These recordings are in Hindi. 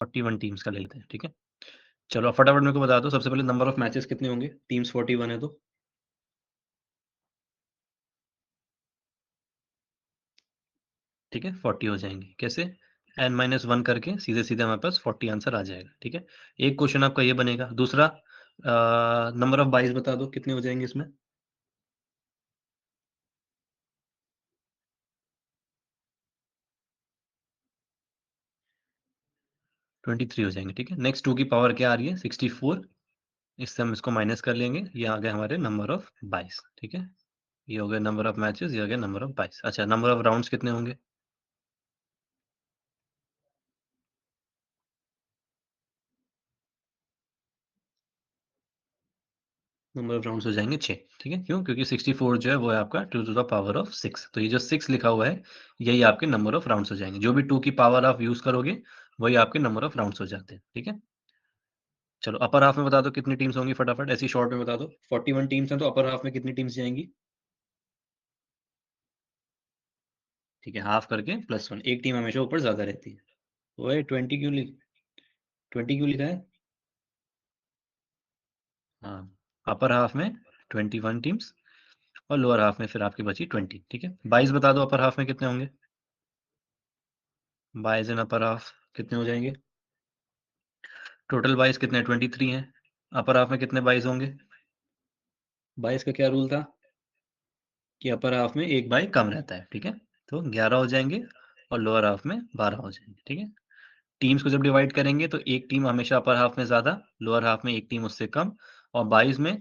41 टीम्स का ले लेते हैं, ठीक है। चलो आप फटाफट मेरे को बता दो, सबसे पहले नंबर ऑफ मैचेस कितने होंगे? टीम्स 41 है तो ठीक है 40 हो जाएंगे। कैसे? n-1 करके सीधे सीधे हमारे पास 40 आंसर आ जाएगा, ठीक है। एक क्वेश्चन आपका ये बनेगा। दूसरा नंबर ऑफ बाइस बता दो कितने हो जाएंगे इसमें? 23 हो जाएंगे, ठीक है। नेक्स्ट 2 की पावर क्या आ रही है? 64। इससे हम इसको माइनस कर लेंगे। ये आ गए हमारे नंबर ऑफ 22, ठीक है। ये हो गया नंबर ऑफ मैचेस, ये हो गया नंबर ऑफ 22। अच्छा, नंबर ऑफ राउंड्स कितने होंगे? नंबर ऑफ राउंड्स हो जाएंगे 6, ठीक है। क्यों? क्योंकि 64 जो है वो है आपका 2 टू द पावर ऑफ 6। तो ये जो 6 लिखा हुआ है यही आपके नंबर ऑफ राउंड्स हो जाएंगे। जो भी 2 की पावर आप यूज करोगे वही आपके नंबर ऑफ राउंड्स हो जाते हैं, ठीक है। चलो अपर हाफ में बता दो कितनी टीम्स होंगी, फटाफट ऐसी शॉर्ट में बता दो। 41 टीम्स हैं तो अपर हाफ में कितनी टीम्स जाएंगी? ठीक है, हाफ करके +1। एक टीम हमेशा ऊपर ज्यादा रहती है। ओए 20 क्यों लिखा है? हाँ, अपर हाफ में 21 टीम्स और लोअर हाफ में फिर आपकी बची 20, ठीक है। 22 बता दो अपर हाफ में कितने होंगे? 22 इन अपर हाफ कितने हो जाएंगे? टोटल 22 कितने? 23 हैं। अपर हाफ में कितने 22 होंगे? 22 का क्या रूल था कि अपर हाफ में एक बाई कम रहता है, ठीक है। तो 11 हो जाएंगे और लोअर हाफ में 12 हो जाएंगे, ठीक है। टीम्स को जब डिवाइड करेंगे तो एक टीम हमेशा अपर हाफ में ज्यादा, लोअर हाफ में एक टीम उससे कम, और 22 में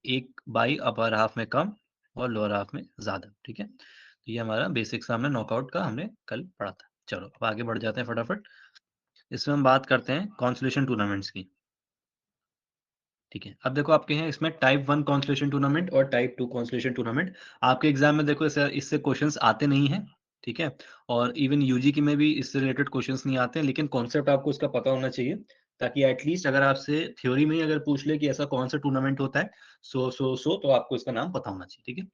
एक बाई अपर हाफ में कम और लोअर हाफ में ज्यादा, ठीक है। तो ये हमारा बेसिक सा हमने नॉकआउट का हमने कल पढ़ा था। चलो अब आगे बढ़ जाते हैं फटाफट। इसमें हम बात करते हैं कॉन्सोलेशन टूर्नामेंट्स की, ठीक है। अब देखो आपके हैं इसमें टाइप 1 कॉन्सोलेशन टूर्नामेंट और टाइप 2 कॉन्सोलेशन टूर्नामेंट। आपके एग्जाम में देखो इससे क्वेश्चंस आते नहीं हैं, ठीक है। और इवन यूजी की में भी इससे रिलेटेड क्वेश्चंस नहीं आते हैं, लेकिन कॉन्सेप्ट आपको इसका पता होना चाहिए, ताकि एटलीस्ट अगर आपसे थ्योरी में ही अगर पूछ ले कि ऐसा कौन सा टूर्नामेंट होता है, तो आपको इसका नाम पता होना चाहिए, ठीक है।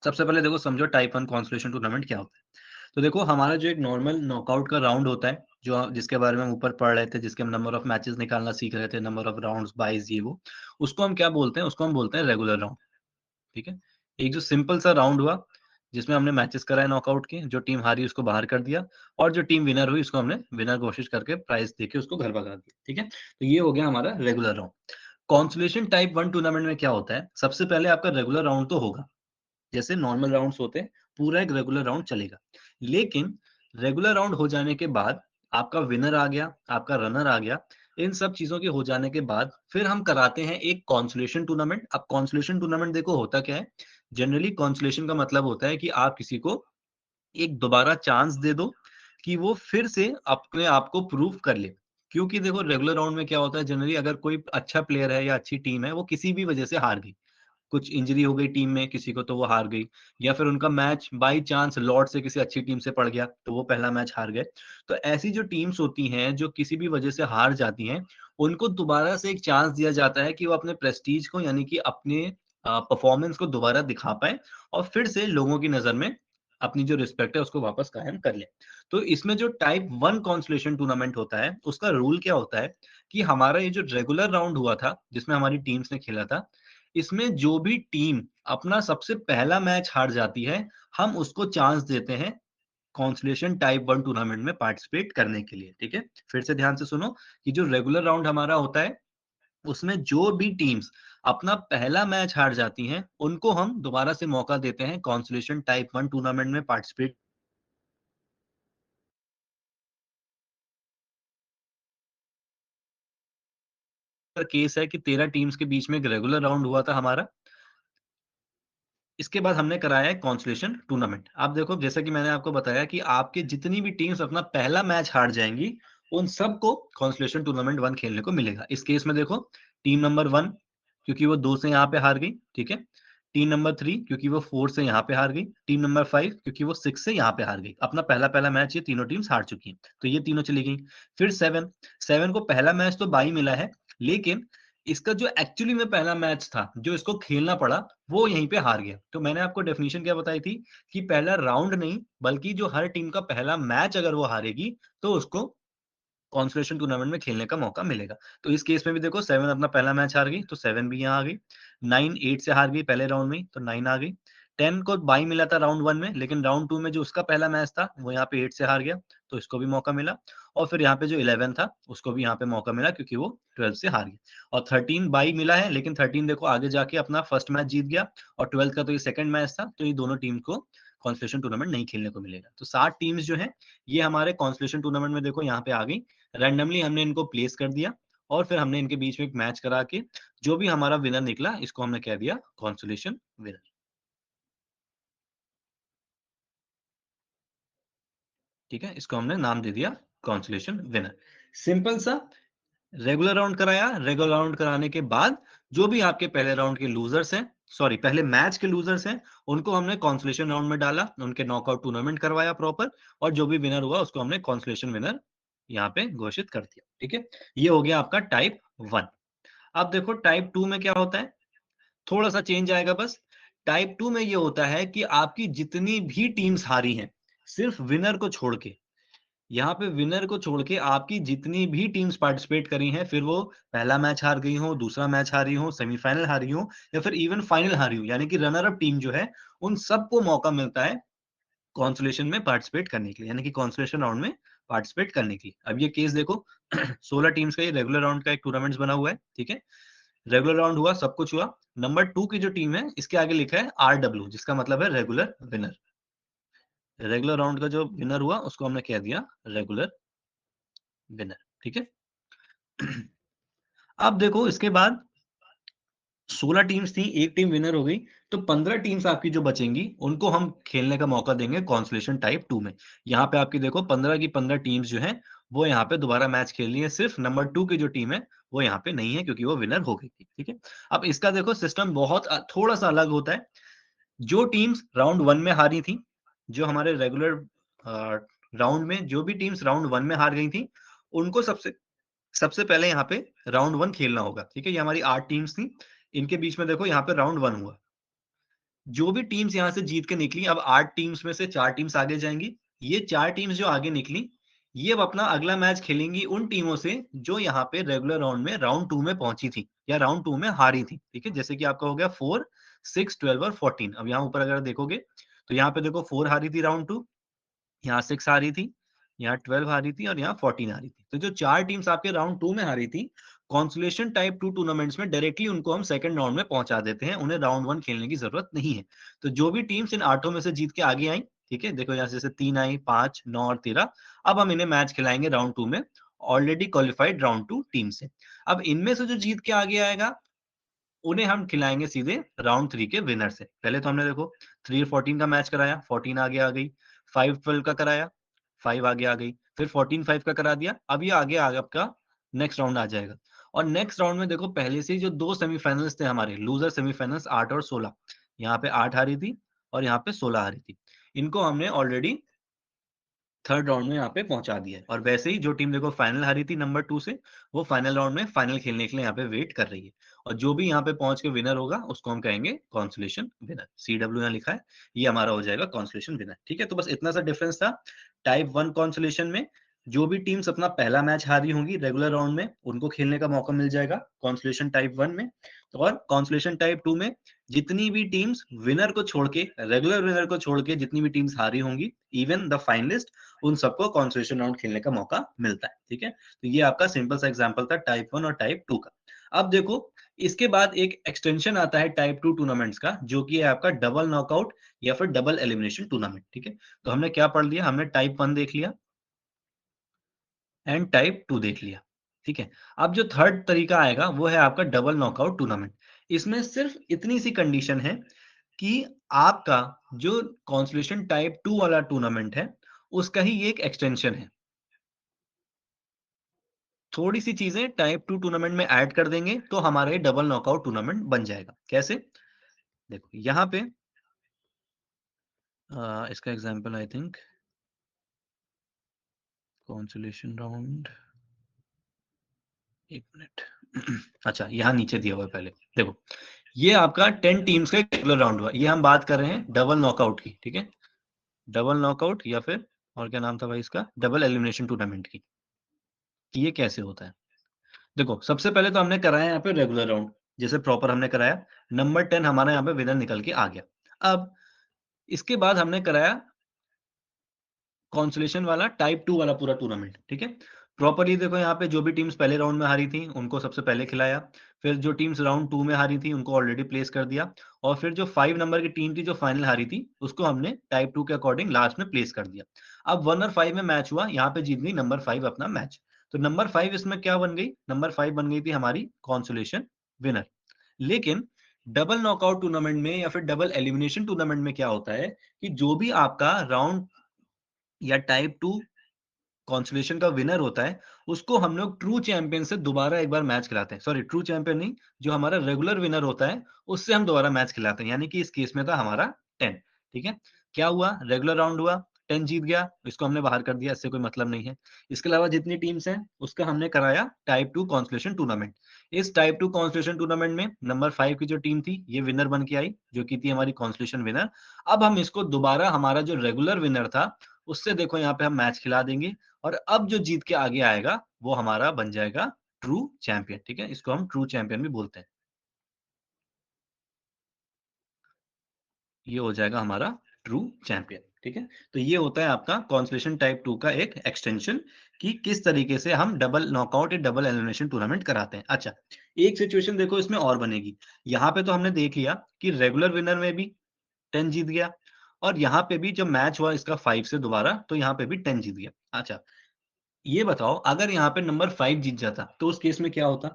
सबसे पहले देखो समझो टाइप 1 कॉन्सोलेशन टूर्नामेंट क्या होता है। तो देखो हमारा जो एक नॉर्मल नॉकआउट का राउंड होता है, जो जिसके बारे में हम ऊपर पढ़ रहे थे, जिसके हम नंबर ऑफ मैचेस निकालना सीख रहे थे, नंबर ऑफ राउंड्स 22 ये वो, उसको हम क्या बोलते हैं? उसको हम बोलते हैं रेगुलर राउंड, ठीक है। एक जो सिंपल सा राउंड हुआ जिसमें हमने मैचेस कराए नॉकआउट के, जो टीम हारी उसको बाहर कर दिया और जो टीम विनर हुई उसको हमने विनर घोषित करके प्राइज देके उसको घर भगा दिया, ठीक है। तो ये हो गया हमारा regular round. Consolation type 1 tournament में क्या होता है? सबसे पहले आपका रेगुलर राउंड तो होगा, जैसे नॉर्मल राउंड्स होते हैं, पूरा एक रेगुलर राउंड चलेगा। लेकिन रेगुलर राउंड हो जाने के बाद आपका विनर आ गया, आपका रनर आ गया, इन सब चीजों के हो जाने के बाद फिर हम कराते हैं एक कॉन्सोलेशन टूर्नामेंट। अब कॉन्सोलेशन टूर्नामेंट देखो होता क्या है, जनरली कॉन्सोलेशन का मतलब होता है कि आप किसी को एक दोबारा चांस दे दो कि वो फिर से अपने आप को प्रूव कर ले। क्योंकि देखो रेगुलर राउंड में क्या होता है, जनरली अगर कोई अच्छा प्लेयर है या अच्छी टीम है, वो किसी भी वजह से हार गई, कुछ इंजरी हो गई टीम में किसी को तो वो हार गई, या फिर उनका मैच बाय चांस लॉर्ड से किसी अच्छी टीम से पड़ गया तो वो पहला मैच हार गए। तो ऐसी जो टीम्स होती हैं जो किसी भी वजह से हार जाती हैं, उनको दोबारा से एक चांस दिया जाता है कि वो अपने प्रेस्टीज को, यानी कि अपने परफॉर्मेंस को दोबारा दिखा पाए और फिर से लोगों की नजर में अपनी जो रिस्पेक्ट है उसको वापस कायम कर ले। तो इसमें जो टाइप 1 कॉन्सोलेशन टूर्नामेंट होता है उसका रूल क्या होता है कि हमारा ये जो रेगुलर राउंड हुआ था जिसमें हमारी टीम्स ने खेला था, इसमें जो भी टीम अपना सबसे पहला मैच हार जाती है, हम उसको चांस देते हैं कॉन्सोलेशन टाइप 1 टूर्नामेंट में पार्टिसिपेट करने के लिए, ठीक है। फिर से ध्यान से सुनो कि जो रेगुलर राउंड हमारा होता है उसमें जो भी टीम्स अपना पहला मैच हार जाती हैं, उनको हम दोबारा से मौका देते हैं कॉन्सोलेशन टाइप 1 टूर्नामेंट में पार्टिसिपेट। केस है कि 13 टीम्स के बीच में एक रेगुलर राउंड हुआ था हमारा, इसके बाद हमने कराया है कॉन्सोलेशन टूर्नामेंट। आप देखो जैसा कि मैंने आपको बताया कि आपके जितनी भी टीम्स अपना पहला मैच हार जाएंगी, उन सबको कॉन्सोलेशन टूर्नामेंट 1 खेलने को मिलेगा। इस केस में देखो टीम नंबर 1 क्योंकि वो 2 से यहाँ पे हार गई, ठीक है। टीम नंबर 3 क्योंकि वो 4 से यहाँ पे हार गई। टीम नंबर 5 क्योंकि वो 6 से यहाँ पे हार गई। अपना पहला पहला मैच ये तीनों टीम्स हार चुकी हैं, तो ये तीनों चली गई। फिर 7 को पहला मैच तो बाई मिला है, लेकिन इसका जो एक्चुअली में पहला मैच था जो इसको खेलना पड़ा, वो यहीं पे हार गया। तो मैंने आपको डेफिनेशन क्या बताई थी कि पहला राउंड नहीं बल्कि जो हर टीम का पहला मैच अगर वो हारेगी तो उसको कॉन्सोलेशन टूर्नामेंट में खेलने का मौका मिलेगा। तो इस केस में भी देखो 7 अपना पहला मैच हार गई, तो 7 भी यहाँ आ गई। 9 8 से हार गई पहले राउंड में ही, तो 9 आ गई। 10 को बाई मिला था राउंड 1 में, लेकिन राउंड 2 में जो उसका पहला मैच था, वो यहाँ पे 8 से हार गया, तो इसको भी मौका मिला। और फिर यहाँ पे जो 11 था, उसको भी यहाँ पे मौका मिला क्योंकि वो 12 से हार गया। और 13 बाई मिला है, लेकिन 13 देखो आगे जाके अपना फर्स्ट मैच जीत गया, और 12 का तो ये सेकंड मैच था, तो ये दोनों टीम को कॉन्सोलेशन टूर्नामेंट नहीं खेलने को मिलेगा। तो 7 टीम्स जो हैं, ये हमारे कॉन्सोलेशन टूर्नामेंट में देखो यहाँ पे आ गई। रैंडमली हमने इनको प्लेस कर दिया, और फिर हमने इनके बीच में एक मैच करा के जो भी हमारा विनर निकला, इसको हमने कह दिया कॉन्सोलेशन विनर। ठीक है, इसको हमने नाम दे दिया कॉन्सोलेशन विनर। सिंपल सा रेगुलर राउंड कराया। रेगुलर राउंड कराने के बाद जो भी आपके पहले राउंड के लूजर्स हैं, सॉरी पहले मैच के लूजर्स हैं, उनको हमने कॉन्सोलेशन राउंड में डाला, उनके नॉकआउट टूर्नामेंट करवाया प्रॉपर, और जो भी विनर हुआ उसको हमने कॉन्सोलेशन विनर यहाँ पे घोषित कर दिया। ठीक है, ये हो गया आपका टाइप 1। अब देखो टाइप 2 में क्या होता है, थोड़ा सा चेंज आएगा बस। टाइप 2 में ये होता है कि आपकी जितनी भी टीम्स हारी हैं, सिर्फ विनर को छोड़ के, यहाँ पे विनर को छोड़ के आपकी जितनी भी टीम्स पार्टिसिपेट करी हैं, फिर वो पहला मैच हार गई हो, दूसरा मैच हारी हो, सेमीफाइनल हारी हो, या फिर इवन फाइनल हारी हो, यानी कि रनर अप टीम जो है, उन सबको मौका मिलता है कॉन्सोलेशन में पार्टिसिपेट करने के लिए, यानी कि कॉन्सोलेशन राउंड में पार्टिसिपेट करने के लिए। अब ये केस देखो 16 टीम्स का ये रेगुलर राउंड का एक टूर्नामेंट बना हुआ है। ठीक है, रेगुलर राउंड हुआ, सब कुछ हुआ। नंबर 2 की जो टीम है, इसके आगे लिखा है RW, जिसका मतलब है रेगुलर विनर। रेगुलर राउंड का जो विनर हुआ, उसको हमने कह दिया रेगुलर विनर। ठीक है, अब देखो इसके बाद 16 टीम्स थी, एक टीम विनर हो गई, तो 15 टीम्स आपकी जो बचेंगी, उनको हम खेलने का मौका देंगे कॉन्सोलेशन टाइप 2 में। यहाँ पे आपकी देखो 15 की 15 टीम्स जो हैं, वो यहाँ पे दोबारा मैच खेल रही है। सिर्फ नंबर 2 की जो टीम है, वो यहाँ पे नहीं है, क्योंकि वो विनर हो गई थी। ठीक है, अब इसका देखो सिस्टम बहुत थोड़ा सा अलग होता है। जो टीम्स राउंड 1 में हारी थी, जो हमारे रेगुलर राउंड में जो भी टीम्स राउंड 1 में हार गई थी, उनको सबसे सबसे पहले यहाँ पे राउंड 1 खेलना होगा। ठीक है, ये हमारी 8 टीम्स थी, इनके बीच में देखो यहाँ पे राउंड 1 हुआ। जो भी टीम्स यहाँ से जीत के निकली, अब 8 टीम्स में से 4 टीम्स आगे जाएंगी। ये 4 टीम्स जो आगे निकली, ये अब अपना अगला मैच खेलेंगी उन टीमों से जो यहाँ पे रेगुलर राउंड में राउंड 2 में पहुंची थी, या राउंड 2 में हारी थी। ठीक है, जैसे कि आपका हो गया 4 6 12 और 14। अब यहाँ ऊपर अगर देखोगे, तो यहाँ पे देखो 4 हारी थी राउंड 2, यहाँ 6 हारी थी, यहाँ 12 हारी थी, और यहाँ 14 हारी थी। तो जो 4 टीम्स आपके राउंड 2 में हारी थी, कॉन्सोलेशन टाइप 2 टूर्नामेंट्स में डायरेक्टली उनको हम सेकंड राउंड में पहुंचा देते हैं, उन्हें राउंड 1 खेलने की जरूरत नहीं है। तो जो भी टीम्स इन 8 में से जीत के आगे आई, ठीक है, देखो यहाँ से जैसे 3 आई, 5 9 और 13, अब हम इन्हें मैच खिलाएंगे राउंड 2 में ऑलरेडी क्वालिफाइड राउंड 2 टीम से। अब इनमें से जो जीत के आगे आएगा, उन्हें हम खिलाएंगे सीधे राउंड 3 के विनर से। पहले तो हमने देखो 3 और 14 का मैच कराया, 14 आगे आ गई। 5 12 का कराया, 5 आगे आ गई। फिर 14 5 का करा दिया, अब ये आगे आपका नेक्स्ट राउंड आ जाएगा। और नेक्स्ट राउंड में देखो पहले से ही जो 2 सेमीफाइनल्स थे हमारे, लूजर सेमीफाइनल्स 8 और 16, यहाँ पे 8 हारी थी और यहाँ पे 16 हारी थी। इनको हमने ऑलरेडी थर्ड राउंड में यहाँ पे पहुंचा दिया है। और वैसे ही जो टीम देखो फाइनल हारी थी नंबर 2 से, वो फाइनल राउंड में फाइनल खेलने के लिए यहाँ पे वेट कर रही है। और जो भी यहाँ पे पहुंच के विनर होगा, उसको हम कहेंगे कॉन्सोलेशन विनर। CW यहाँ लिखा है, ये हमारा हो जाएगा कॉन्सोलेशन विनर। ठीक है, तो बस इतना सा डिफरेंस था। टाइप 1 कॉन्सोलेशन में जो भी टीम्स अपना पहला मैच हारी होंगी रेगुलर राउंड में, उनको खेलने का मौका मिल जाएगा कॉन्सोलेशन टाइप 1 में। और कॉन्सोलेशन टाइप 2 में जितनी भी टीम्स विनर को छोड़ के, रेगुलर विनर को छोड़ के जितनी भी टीम्स हारी होंगी, इवन द फाइनलिस्ट, उन सबको कॉन्सोलेशन राउंड खेलने का मौका मिलता है। ठीक है, तो ये आपका सिंपल सा एग्जांपल था टाइप 1 और टाइप 2 का। अब देखो इसके बाद एक एक्सटेंशन आता है टाइप 2 टूर्नामेंट्स का, जो कि है आपका डबल नॉकआउट या फिर डबल एलिमिनेशन टूर्नामेंट। ठीक है, तो हमने क्या पढ़ लिया, हमने टाइप 1 देख लिया एंड टाइप 2 देख लिया। ठीक है, अब जो थर्ड तरीका आएगा, वो है आपका डबल नॉकआउट टूर्नामेंट। इसमें सिर्फ इतनी सी कंडीशन है कि आपका जो कॉन्सोलेशन टाइप 2 वाला टूर्नामेंट है, उसका ही ये एक एक्सटेंशन है। थोड़ी सी चीजें टाइप 2 टूर्नामेंट में ऐड कर देंगे, तो हमारा ये डबल नॉकआउट टूर्नामेंट बन जाएगा। कैसे, देखो यहाँ पे इसका example I think consolation round, एक मिनट अच्छा यहाँ नीचे दिया हुआ है, पहले देखो ये आपका 10 टीम्स का रेगुलर राउंड हुआ। ये हम बात कर रहे हैं डबल नॉकआउट की। ठीक है, डबल नॉकआउट या फिर और क्या नाम था भाई इसका, डबल एलिमिनेशन टूर्नामेंट की। कि ये कैसे होता है। देखो, सबसे पहले तो हमने कराया यहाँ पे रेगुलर राउंड, जैसे प्रॉपर हमने कराया, नंबर 10 हमारा यहाँ पे विनर निकल के आ गया। अब इसके बाद हमने कराया कॉन्सोलेशन वाला टाइप 2 वाला पूरा टूर्नामेंट, ठीक है? प्रॉपर्ली देखो यहाँ पे जो भी टीम्स पहले राउंड में हारी थी, उनको सबसे पहले खिलाया। फिर जो टीम्स राउंड 2 में हारी थी, उनको ऑलरेडी प्लेस कर दिया और फिर जो 5 नंबर की टीम थी जो फाइनल हारी थी, उसको हमने टाइप 2 के अकॉर्डिंग लास्ट में प्लेस कर दिया। अब 1 और 5 में मैच हुआ, यहाँ पे जीत गई नंबर 5 अपना मैच। तो नंबर 5 इसमें क्या बन गई? नंबर 5 बन गई थी हमारी कॉन्सोलेशन विनर। लेकिन डबल नॉकआउट टूर्नामेंट में या फिर डबल एलिमिनेशन टूर्नामेंट में क्या होता है कि जो भी आपका राउंड या टाइप 2 कॉन्सोलेशन का विनर होता है, उसको हम लोग ट्रू चैंपियन से दोबारा एक बार मैच खिलाते हैं। सॉरी, ट्रू चैंपियन नहीं, जो हमारा रेगुलर विनर होता है, उससे हम दोबारा मैच खिलाते हैं। यानी कि इस केस में था हमारा 10, ठीक है? क्या हुआ? रेगुलर राउंड हुआ, 10 जीत गया, इसको हमने बाहर कर दिया, इससे कोई मतलब नहीं है। इसके अलावा जितनी टीम्स हैं, उसका हमने कराया टाइप 2 कॉन्सोलेशन टूर्नामेंट। इस टाइप 2 कॉन्सोलेशन टूर्नामेंट में नंबर 5 की जो टीम थी, ये विनर बन के आई, जो कि थी हमारी कॉन्सोलेशन विनर। अब हम इसको दोबारा हमारा जो रेगुलर विनर था, उससे देखो यहाँ पे हम मैच खिला देंगे और अब जो जीत के आगे आएगा, वो हमारा बन जाएगा ट्रू चैंपियन, ठीक है? इसको हम ट्रू चैंपियन भी बोलते हैं। ये हो जाएगा हमारा ट्रू चैंपियन, ठीक है? तो ये होता है आपका कॉन्सोलेशन टाइप 2 का एक एक्सटेंशन कि किस तरीके से हम डबल नॉकआउट या डबल एलिमिनेशन टूर्नामेंट कराते हैं। अच्छा, एक सिचुएशन देखो इसमें और बनेगी। यहाँ पे तो हमने देख लिया कि रेगुलर विनर में भी 10 जीत गया और यहाँ पे भी जब मैच हुआ इसका 5 से दोबारा, तो यहाँ पे भी 10 जीत गया। अच्छा, ये बताओ अगर यहाँ पे नंबर 5 जीत जाता, तो उस केस में क्या होता?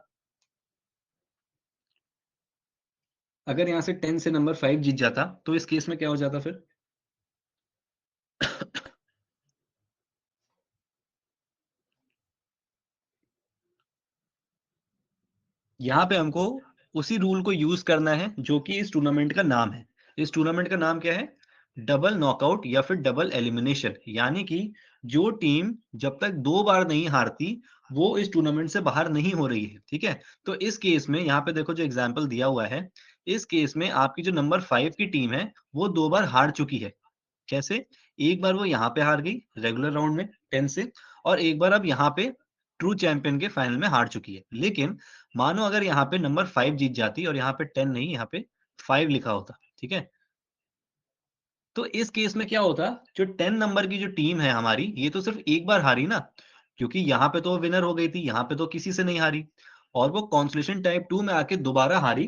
अगर यहाँ से 10 से नंबर 5 जीत जाता, तो इस केस में क्या हो जाता फिर? यहाँ पे हमको उसी रूल को यूज करना है जो कि इस टूर्नामेंट का नाम है। इस टूर्नामेंट का नाम क्या है? डबल नॉकआउट या फिर डबल एलिमिनेशन। यानी कि जो टीम जब तक 2 बार नहीं हारती, वो इस टूर्नामेंट से बाहर नहीं हो रही है, ठीक है? तो इस केस में यहाँ पे देखो जो एग्जांपल दिया हुआ है, इस केस में आपकी जो नंबर 5 की टीम है, वो 2 बार हार चुकी है। कैसे? एक बार वो यहाँ पे हार गई रेगुलर राउंड में 10 से और एक बार अब यहाँ पे ट्रू चैंपियन के फाइनल में हार चुकी है। लेकिन मानो अगर यहाँ पे नंबर 5 जीत जाती और यहाँ पे 10 नहीं, यहाँ पे 5 लिखा होता, ठीक है? तो इस केस में क्या होता, जो 10 नंबर की जो टीम है हमारी, ये तो सिर्फ एक बार हारी ना, क्योंकि यहाँ पे तो वो विनर हो गई थी, यहाँ पे तो किसी से नहीं हारी और वो कॉन्सोलेशन टाइप 2 में आके दोबारा हारी,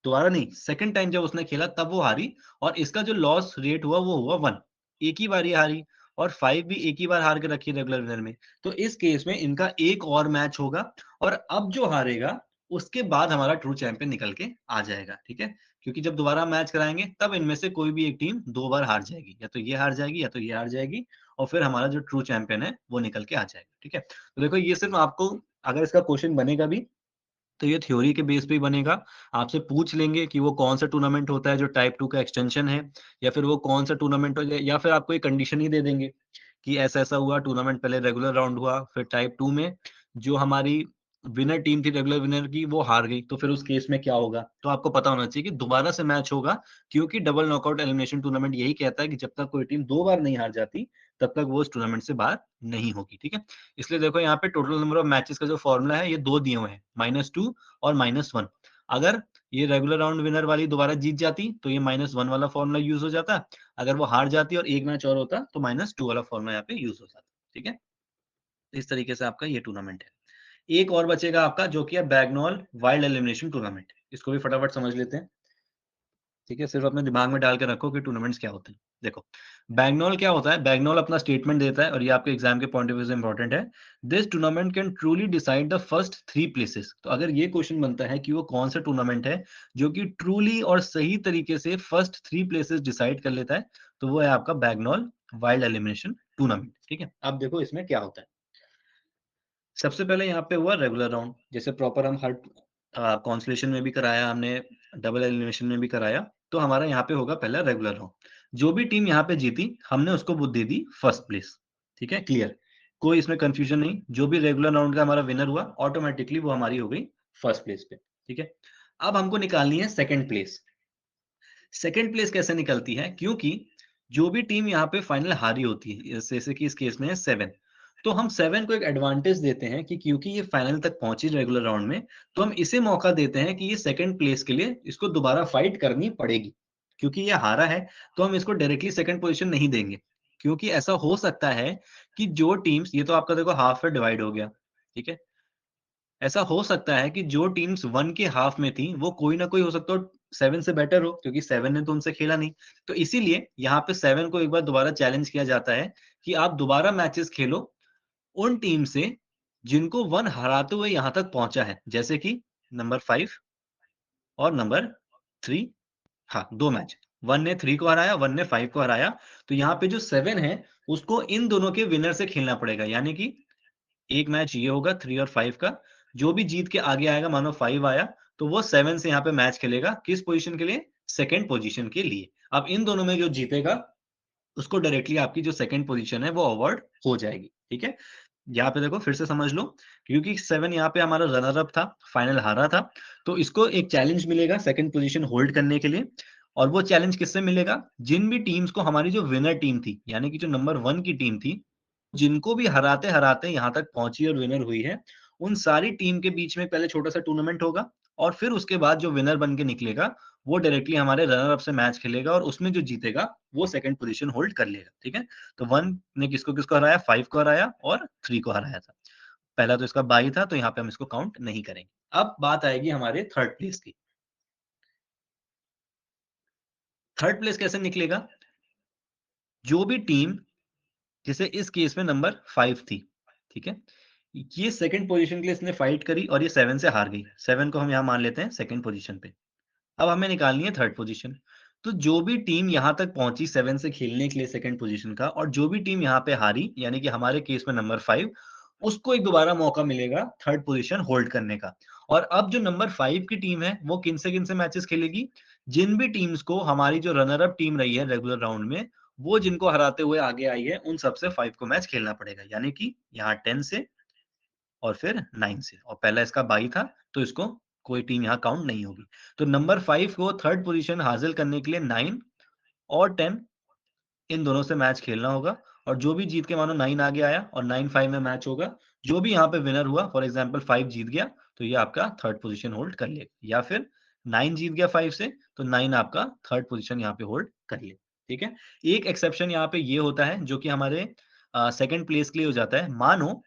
दोबारा नहीं, सेकंड टाइम जब उसने खेला तब वो हारी और इसका जो लॉस रेट हुआ वो हुआ 1। एक ही बार ये हारी और 5 भी एक ही बार हार के रखी रेगुलर विनर में। तो इस केस में इनका एक और मैच होगा और अब जो हारेगा, उसके बाद हमारा ट्रू चैंपियन निकल के आ जाएगा, ठीक है? क्योंकि जब दोबारा मैच कराएँगे तब इनमें से कोई भी एक टीम 2 बार हार जाएगी, या तो ये हार जाएगी या तो ये हार जाएगी और फिर हमारा जो ट्रू चैंपियन है वो निकल के आ जाएगा, ठीक है? तो देखो ये सिर्फ़ आपको अगर इसका क्वेश्चन बनेगा भी, तो ये थ्योरी के बेस पे ही बनेगा। आपसे पूछ लेंगे कि वो कौन-सा टूर्नामेंट होता है जो टाइप 2 का एक्सटेंशन है या फिर वो कौन-सा टूर्नामेंट हो या फिर आपको एक कंडीशन ही दे देंगे कि ऐसा-ऐसा हुआ टूर्नामेंट, पहले रेगुलर राउंड हुआ, फिर टाइप 2 में जो हमारी विनर टीम थी रेगुलर विनर की वो हार गई, तो फिर उस केस में क्या होगा? तो आपको पता होना चाहिए कि दोबारा से मैच होगा क्योंकि डबल नॉकआउट एलिमिनेशन टूर्नामेंट यही कहता है कि जब तक कोई टीम 2 बार नहीं हार जाती, तब तक वो उस टूर्नामेंट से बाहर नहीं होगी, ठीक है? इसलिए देखो यहाँ पे टोटल नंबर ऑफ मैचेस का जो फॉर्मूला है ये 2 दिए हुए हैं, -2 और -1। अगर ये रेगुलर राउंड विनर वाली दोबारा जीत जाती, तो ये -1 वाला फॉर्मूला यूज़ हो जाता। अगर वो हार जाती और 1 मैच और होता, तो -2 वाला फॉर्मूला यहाँ पे यूज़ हो जाता। ठीक है? इस तरीके से आपका ये टूर्नामेंट है। एक और बचेगा आपका जो कि है बैगनॉल वाइल्ड एलिमिनेशन टूर्नामेंट। इसको भी फटाफट समझ लेते हैं। ठीक है? सिर्फ़ अपने दिमाग में डाल के रखो कि टूर्नामेंट्स क्या होते हैं। देखो, बैगनॉल क्या होता है? बैगनॉल अपना स्टेटमेंट देता है और ये आपके एग्ज़ाम के पॉइंट ऑफ व्यू से इम्पोर्टेंट है। This tournament can truly decide the first 3 places. तो अगर ये क्वेश्चन बनता है कि वो कौन-सा टूर्नामेंट है जो कि ट्रूली और सही तरीके से फर्स्ट 3 प्लेसेस डिसाइड कर लेता है, तो वो है आपका बैगनॉल वाइल्ड एलिमिनेशन टूर्नामेंट। ठीक है? अब देखो इसमें क्या होता है। सबसे पहले यहाँ पे हुआ रेगुलर राउंड, जैसे प्रॉपर हम हर कॉन्सोलेशन में भी कराया हमने, डबल एलिमिनेशन में भी कराया, तो हमारा यहाँ पे होगा पहला रेगुलर राउंड। जो भी टीम यहाँ पे जीती, हमने उसको वो दे दी फर्स्ट प्लेस। ठीक है? क्लियर? कोई इसमें कन्फ्यूजन नहीं, जो भी रेगुलर राउंड का हमारा विनर हुआ, ऑटोमैटिकली वो हमारी हो गई फर्स्ट प्लेस पे। ठीक है? अब हमको निकालनी है सेकंड प्लेस। सेकंड प्लेस कैसे निकलती है? क्योंकि जो भी टीम यहाँ पे फाइनल हारी होती है, जैसे कि इस केस में है 7, तो हम 7 को एक एडवांटेज देते हैं कि क्योंकि ये फाइनल तक पहुंची रेगुलर राउंड में, तो हम इसे मौका देते हैं कि ये सेकंड प्लेस के लिए इसको दोबारा फाइट करनी पड़ेगी। क्योंकि ये हारा है, तो हम इसको डायरेक्टली सेकंड पोजीशन नहीं देंगे। क्योंकि ऐसा हो सकता है कि जो टीम्स, ये तो आपका देखो हाफ में डिवाइड हो गया, ठीक है? ऐसा हो सकता है कि जो टीम्स 1 के हाफ में थी, वो कोई ना कोई हो सकता हो 7 से बेटर हो, क्योंकि 7 ने तो उनसे खेला नहीं। तो इसीलिए यहाँ पे 7 को एक बार दोबारा चैलेंज किया जाता है कि आप दोबारा मैचेस खेलो उन टीम से जिनको 1 हराते हुए यहाँ तक पहुँचा है। जैसे कि नंबर 5 और नंबर 3, हाँ, 2 मैच। 1 ने 3 को हराया, 1 ने 5 को हराया। तो यहाँ पे जो 7 है, उसको इन दोनों के विनर से खेलना पड़ेगा। यानी कि एक मैच ये होगा 3 और 5 का, जो भी जीत के आगे आएगा, मानो 5 आया, तो वो 7 से यहाँ पे मैच खेलेगा, किस पोजीशन के लिए? सेकंड पोजीशन के लिए। अब इन दोनों में जो जीतेगा, उसको डायरेक्टली आपकी जो सेकंड पोजीशन है, वो अवार्ड हो जाएगी, ठीक है? यहाँ पे देखो फिर से समझ लो, क्योंकि 7 यहाँ पे हमारा रनर अप था, फाइनल हारा था, तो इसको एक चैलेंज मिलेगा सेकंड पोजीशन होल्ड करने के लिए। और वो चैलेंज किससे मिलेगा? जिन भी टीम्स को हमारी जो विनर टीम थी, यानी कि जो नंबर 1 की टीम थी, जिनको भी हराते-हराते यहाँ तक पहुँची और विनर हुई है, उन सारी टीम के बीच में पहले छोटा-सा टूर्नामेंट होगा और फिर उसके बाद जो विनर बन के निकलेगा, वो डायरेक्टली हमारे रनर अप से मैच खेलेगा और उसमें जो जीतेगा, वो सेकंड पोजीशन होल्ड कर लेगा, ठीक है? तो 1 ने किसको-किसको हराया? 5 को हराया और 3 को हराया था। पहला तो इसका बाई था, तो यहाँ पे हम इसको काउंट नहीं करेंगे। अब बात आएगी हमारे थर्ड प्लेस की। थर्ड प्लेस कैसे निकलेगा? जो भी टीम, जैसे इस केस में नंबर 5 थी, ठीक है? ये सेकंड पोजीशन के लिए इसने फाइट करी और ये 7 से हार गई। 7 को हम यहाँ मान लेते हैं सेकंड पोजीशन पे। अब हमें निकालनी है थर्ड पोजीशन। तो जो भी टीम यहाँ तक पहुंची 7 से खेलने के लिए सेकंड पोजीशन का, और जो भी टीम यहाँ पे हारी, यानी कि हमारे केस में नंबर 5, उसको एक दोबारा मौका मिलेगा थर्ड पोजीशन होल्ड करने का। और अब जो नंबर 5 की टीम है, वो किन से मैचेस खेलेगी? जिन भी टीम्स को हमारी जो रनर अप टीम रही है रेगुलर राउंड में, वो जिनको हराते हुए आगे आई है, उन सबसे 5 को मैच खेलना पड़ेगा। यानी कि यहाँ 10 से और फिर 9 से, और पहला इसका बाई था, तो इसको कोई टीम यहाँ काउंट नहीं होगी। तो नंबर 5 को थर्ड पोजीशन हासिल करने के लिए 9 और 10, इन दोनों से मैच खेलना होगा, और जो भी जीत के, मानो 9 आगे आया और 9-5 में मैच होगा, जो भी यहाँ पे विनर हुआ, फॉर एग्जांपल 5 जीत गया, तो ये आपका थर्ड पोजीशन होल्ड कर लेगा। या फिर 9 जीत गया 5 से, तो 9 आपका थर्ड पोजीशन यहाँ पे होल्ड कर ले, ठीक है? एक एक्सेप्शन यहाँ पे ये होता है, जो कि हमारे सेकंड प्लेस के लिए हो जाता है। मानो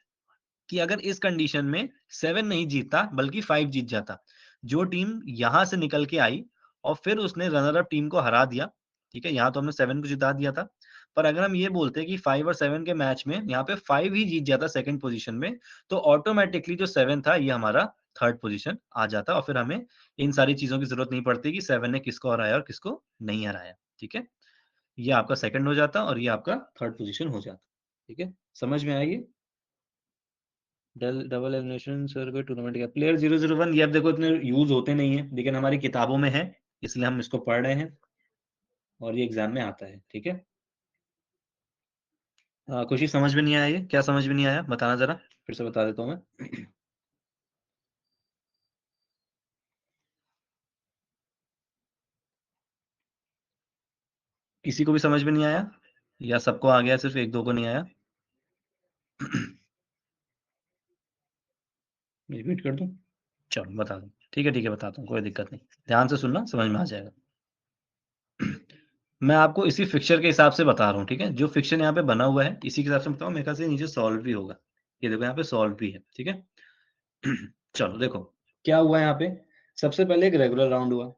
कि अगर इस कंडीशन में 7 नहीं जीतता, बल्कि 5 जीत जाता, जो टीम यहाँ से निकल के आई और फिर उसने रनर अप टीम को हरा दिया, ठीक है? यहाँ तो हमने 7 को जिता दिया था। पर अगर हम ये बोलते कि 5 और 7 के मैच में यहाँ पे 5 ही जीत जाता सेकंड पोजीशन में, तो ऑटोमैटिकली जो 7 था, ये हमारा थर्ड पोजीशन आ जाता, और फिर हमें इन सारी चीज़ों की ज़रूरत नहीं पड़ती कि 7 ने किसको हराया और किसको नहीं हराया, ठीक है? ये आपका सेकंड हो जाता और ये आपका थर्ड पोजीशन हो जाता, ठीक है? समझ में आया ये? डबल एलिमिनेशन सर्किट टूर्नामेंट का प्लेयर 001, ये अब देखो इतने यूज होते नहीं है, लेकिन हमारी किताबों में है, इसलिए हम इसको पढ़ रहे हैं और ये एग्जाम में आता है, ठीक है? खुशी, समझ में नहीं आया ये? क्या समझ में नहीं आया, बताना जरा, फिर से बता देता हूँ मैं। किसी को भी समझ में नहीं आया, या सबको आ गया, सिर्फ एक दो को नहीं आया? रिपीट कर दूं? चलो बता दूं, ठीक है, बताता हूँ, कोई दिक्कत नहीं, ध्यान से सुनना, समझ में आ जाएगा। मैं आपको इसी फिक्चर के हिसाब से बता रहा हूँ, ठीक है? जो फिक्चर यहाँ पे बना हुआ है, इसी के हिसाब से बताऊँ, मेरे ख्याल से नीचे सॉल्व भी होगा। ये देखो यहाँ पे सॉल्व भी है, ठीक है? चलो देखो, क्या हुआ यहाँ पे? सबसे पहले एक रेगुलर राउंड हुआ,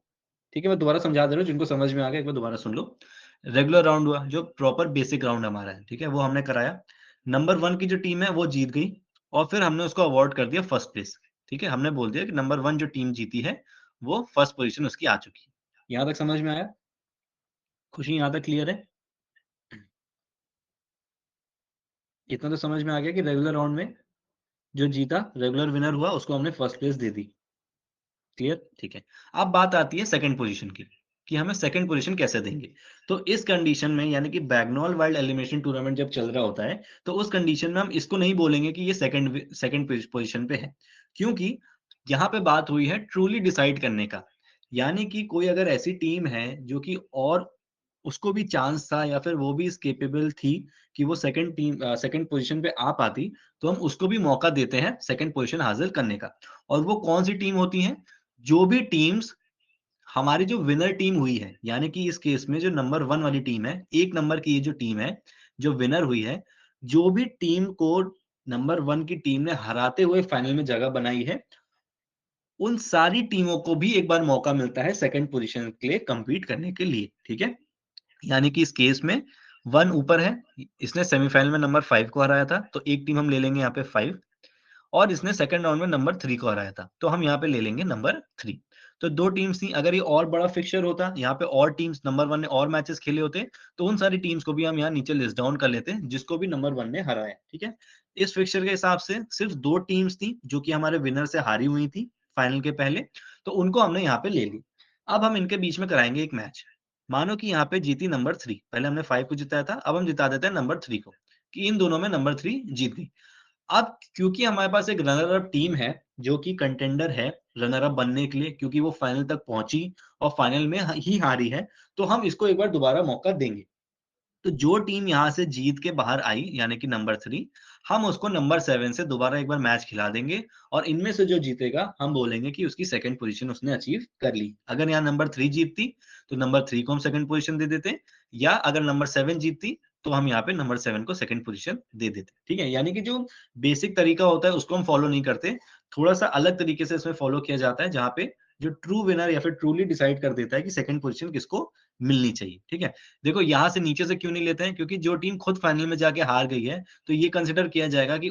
ठीक है? मैं दोबारा समझा दे रहा हूँ, जिनको समझ में आ गया एक बार दोबारा सुन लो। रेगुलर राउंड हुआ, जो प्रॉपर बेसिक राउंड हमारा है, ठीक है? वो हमने कराया। नंबर 1 की जो टीम है, वो जीत गई और फिर हमने उसको अवार्ड कर दिया फर्स्ट प्लेस, ठीक है? हमने बोल दिया कि नंबर 1 जो टीम जीती है, वो फर्स्ट पोज़ीशन उसकी आ चुकी है। यहाँ तक समझ में आया? खुशी, यहाँ तक क्लियर है? इतना तो समझ में आ गया कि रेगुलर राउंड में जो जीता, रेगुलर विनर हुआ, उसको हमने first place they the. Clear? ठीक है। अब बात आती है सेकंड पोजीशन की, कि हमें सेकंड पोजीशन कैसे देंगे। तो इस कंडीशन में, यानी कि बैगनॉल वाइल्ड एलिमिनेशन टूर्नामेंट जब चल रहा होता है, तो उस कंडीशन में हम इसको नहीं बोलेंगे कि ये सेकंड पोजीशन पे है, क्योंकि यहाँ पे बात हुई है ट्रूली डिसाइड करने का। यानी कि कोई अगर ऐसी टीम है जो कि और उसको भी चांस था या फिर वो भी इस कैपेबल थी कि वो सेकंड पोजीशन पे आ पाती, तो हम उसको भी मौका देते हैं सेकंड पोजीशन हासिल करने का। और वो कौन-सी टीम होती हैं? जो भी टीम्स हमारी जो विनर टीम हुई है, यानी कि इस केस में जो नंबर 1 वाली टीम है, 1 नंबर की ये जो टीम है, जो विनर हुई है, जो भी टीम को नंबर 1 की टीम ने हराते हुए फाइनल में जगह बनाई है, उन सारी टीमों को भी एक बार मौका मिलता है सेकंड पोजीशन के लिए कम्पीट करने के लिए, ठीक है? यानी कि इस केस में 1 ऊपर है, इसने सेमीफाइनल में नंबर 5 को हराया था, तो एक टीम हम ले लेंगे यहाँ पे 5 और इसने सेकंड राउंड में नंबर 3 को हराया था, तो हम यहाँ पे ले लेंगे नंबर 3। तो 2 टीम्स थी, अगर ये और बड़ा फिक्सचर होता, यहाँ पे और टीम्स नंबर 1 ने और मैचेस खेले होते, तो उन सारी टीम्स को भी हम यहाँ नीचे लिस्ट डाउन कर लेते, जिसको भी नंबर 1 ने हराया, ठीक है? इस फिक्सचर के हिसाब से सिर्फ 2 टीम्स थी, जो कि हमारे विनर से हारी हुई थी फाइनल के पहले, तो उनको हमने यहाँ पे ले ली। अब हम इनके बीच में कराएँगे एक मैच। मानो कि यहाँ पे जीती नंबर 3, पहले हमने 5 को जिताया था, अब हम जिता देते हैं नंबर 3 को, कि इन दोनों में नंबर 3 जीत गई। अब क्योंकि हमारे पास एक रनर अप टीम है, जो कि कंटेंडर है रनर अप बनने के लिए क्योंकि वो फाइनल तक पहुँची और फाइनल में ही हारी है, तो हम इसको एक बार दोबारा मौका देंगे। तो जो टीम यहाँ से जीत के बाहर आई यानी कि नंबर 3 हम उसको नंबर 7 से दोबारा एक बार मैच खिला देंगे और इनमें से जो जीतेगा हम बोलेंगे कि उसकी सेकंड पोजीशन उसने अचीव कर ली। अगर यहाँ नंबर 3 जीतती तो नंबर 3 को हम सेकंड पोजीशन दे देते या अगर नंबर 7 जीतती तो हम यहाँ पे नंबर 7 को सेकंड पोजीशन दे देते। ठीक है? यानी कि जो बेसिक तरीका होता है उसको हम फॉलो नहीं करते। थोड़ा-सा अलग तरीके से इसमें फॉलो किया जाता है जहाँ पे जो ट्रू विनर या फिर ट्रूली डिसाइड कर देता है कि सेकंड पोजीशन किसको मिलनी चाहिए। ठीक है? देखो यहाँ से नीचे से क्यों नहीं लेते हैं? क्योंकि जो टीम खुद फाइनल में जाके हार गई है, तो ये कंसिडर किया जाएगा कि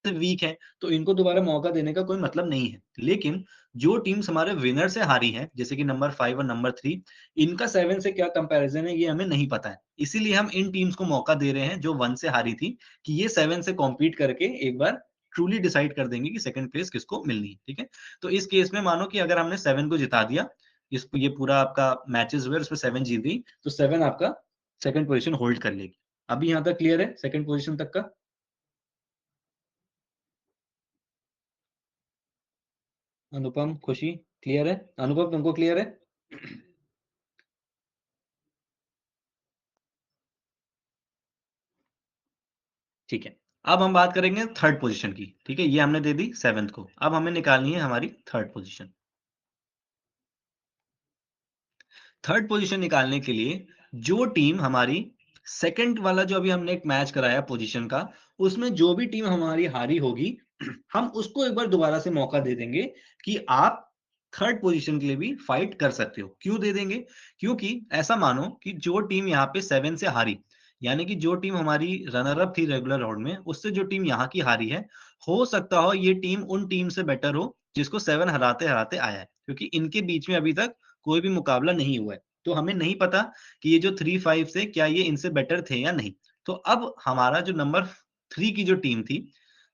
वीक है, तो इनको दोबारा मौका देने का कोई मतलब नहीं है। लेकिन जो टीम्स हमारे विनर से हारी हैं, जैसे कि नंबर 5 और नंबर 3 इनका 7 से क्या कंपैरिज़न है ये हमें नहीं पता है। इसीलिए हम इन टीम्स को मौका दे रहे हैं जो 1 से हारी थी, कि ये 7 से कॉम्पीट करके एक बार ट्रूली डिसाइड कर देंगे कि सेकंड प्लेस किसको मिलनी है, ठीक है? तो इस केस में मानो कि अगर हमने 7 को जिता दिया, ये पूरा आपका मैचेस हुए और उसमें 7 जीत गई, तो 7 आपका सेकंड पोज़ीशन होल्ड कर लेगी। अभी यहाँ तक क्लियर है सेकंड पोज़ीशन तक का? अनुपम, खुशी, क्लियर है? अनुभव तुमको क्लियर है? ठीक है। अब हम बात करेंगे थर्ड पोज़ीशन की, ठीक है? ये हमने दे दी 7th को। अब हमें निकालनी है हमारी थर्ड पोज़ीशन। थर्ड पोज़ीशन निकालने के लिए जो टीम हमारी सेकंड वाला जो अभी हमने एक मैच कराया पोज़ीशन का, उसमें जो भी टीम हमारी हारी होगी, हम उसको एक बार दोबारा से मौका दे देंगे कि आप थर्ड पोज़ीशन के लिए भी फाइट कर सकते हो। क्यों दे देंगे? क्योंकि ऐसा मानो कि जो टीम यहाँ पे 7 से हारी, यानी कि जो टीम हमारी रनर अप थी रेगुलर राउंड में, उससे जो टीम यहाँ की हारी है, हो सकता हो ये टीम उन टीम से बेटर हो, जिसको 7 हराते-हराते आया है। क्योंकि इनके बीच में अभी तक कोई भी मुकाबला नहीं हुआ है। तो हमें नहीं पता कि ये जो 3-5 से क्या ये इनसे बेटर थे या नहीं। तो अब हमारा जो नंबर 3 की जो टीम थी,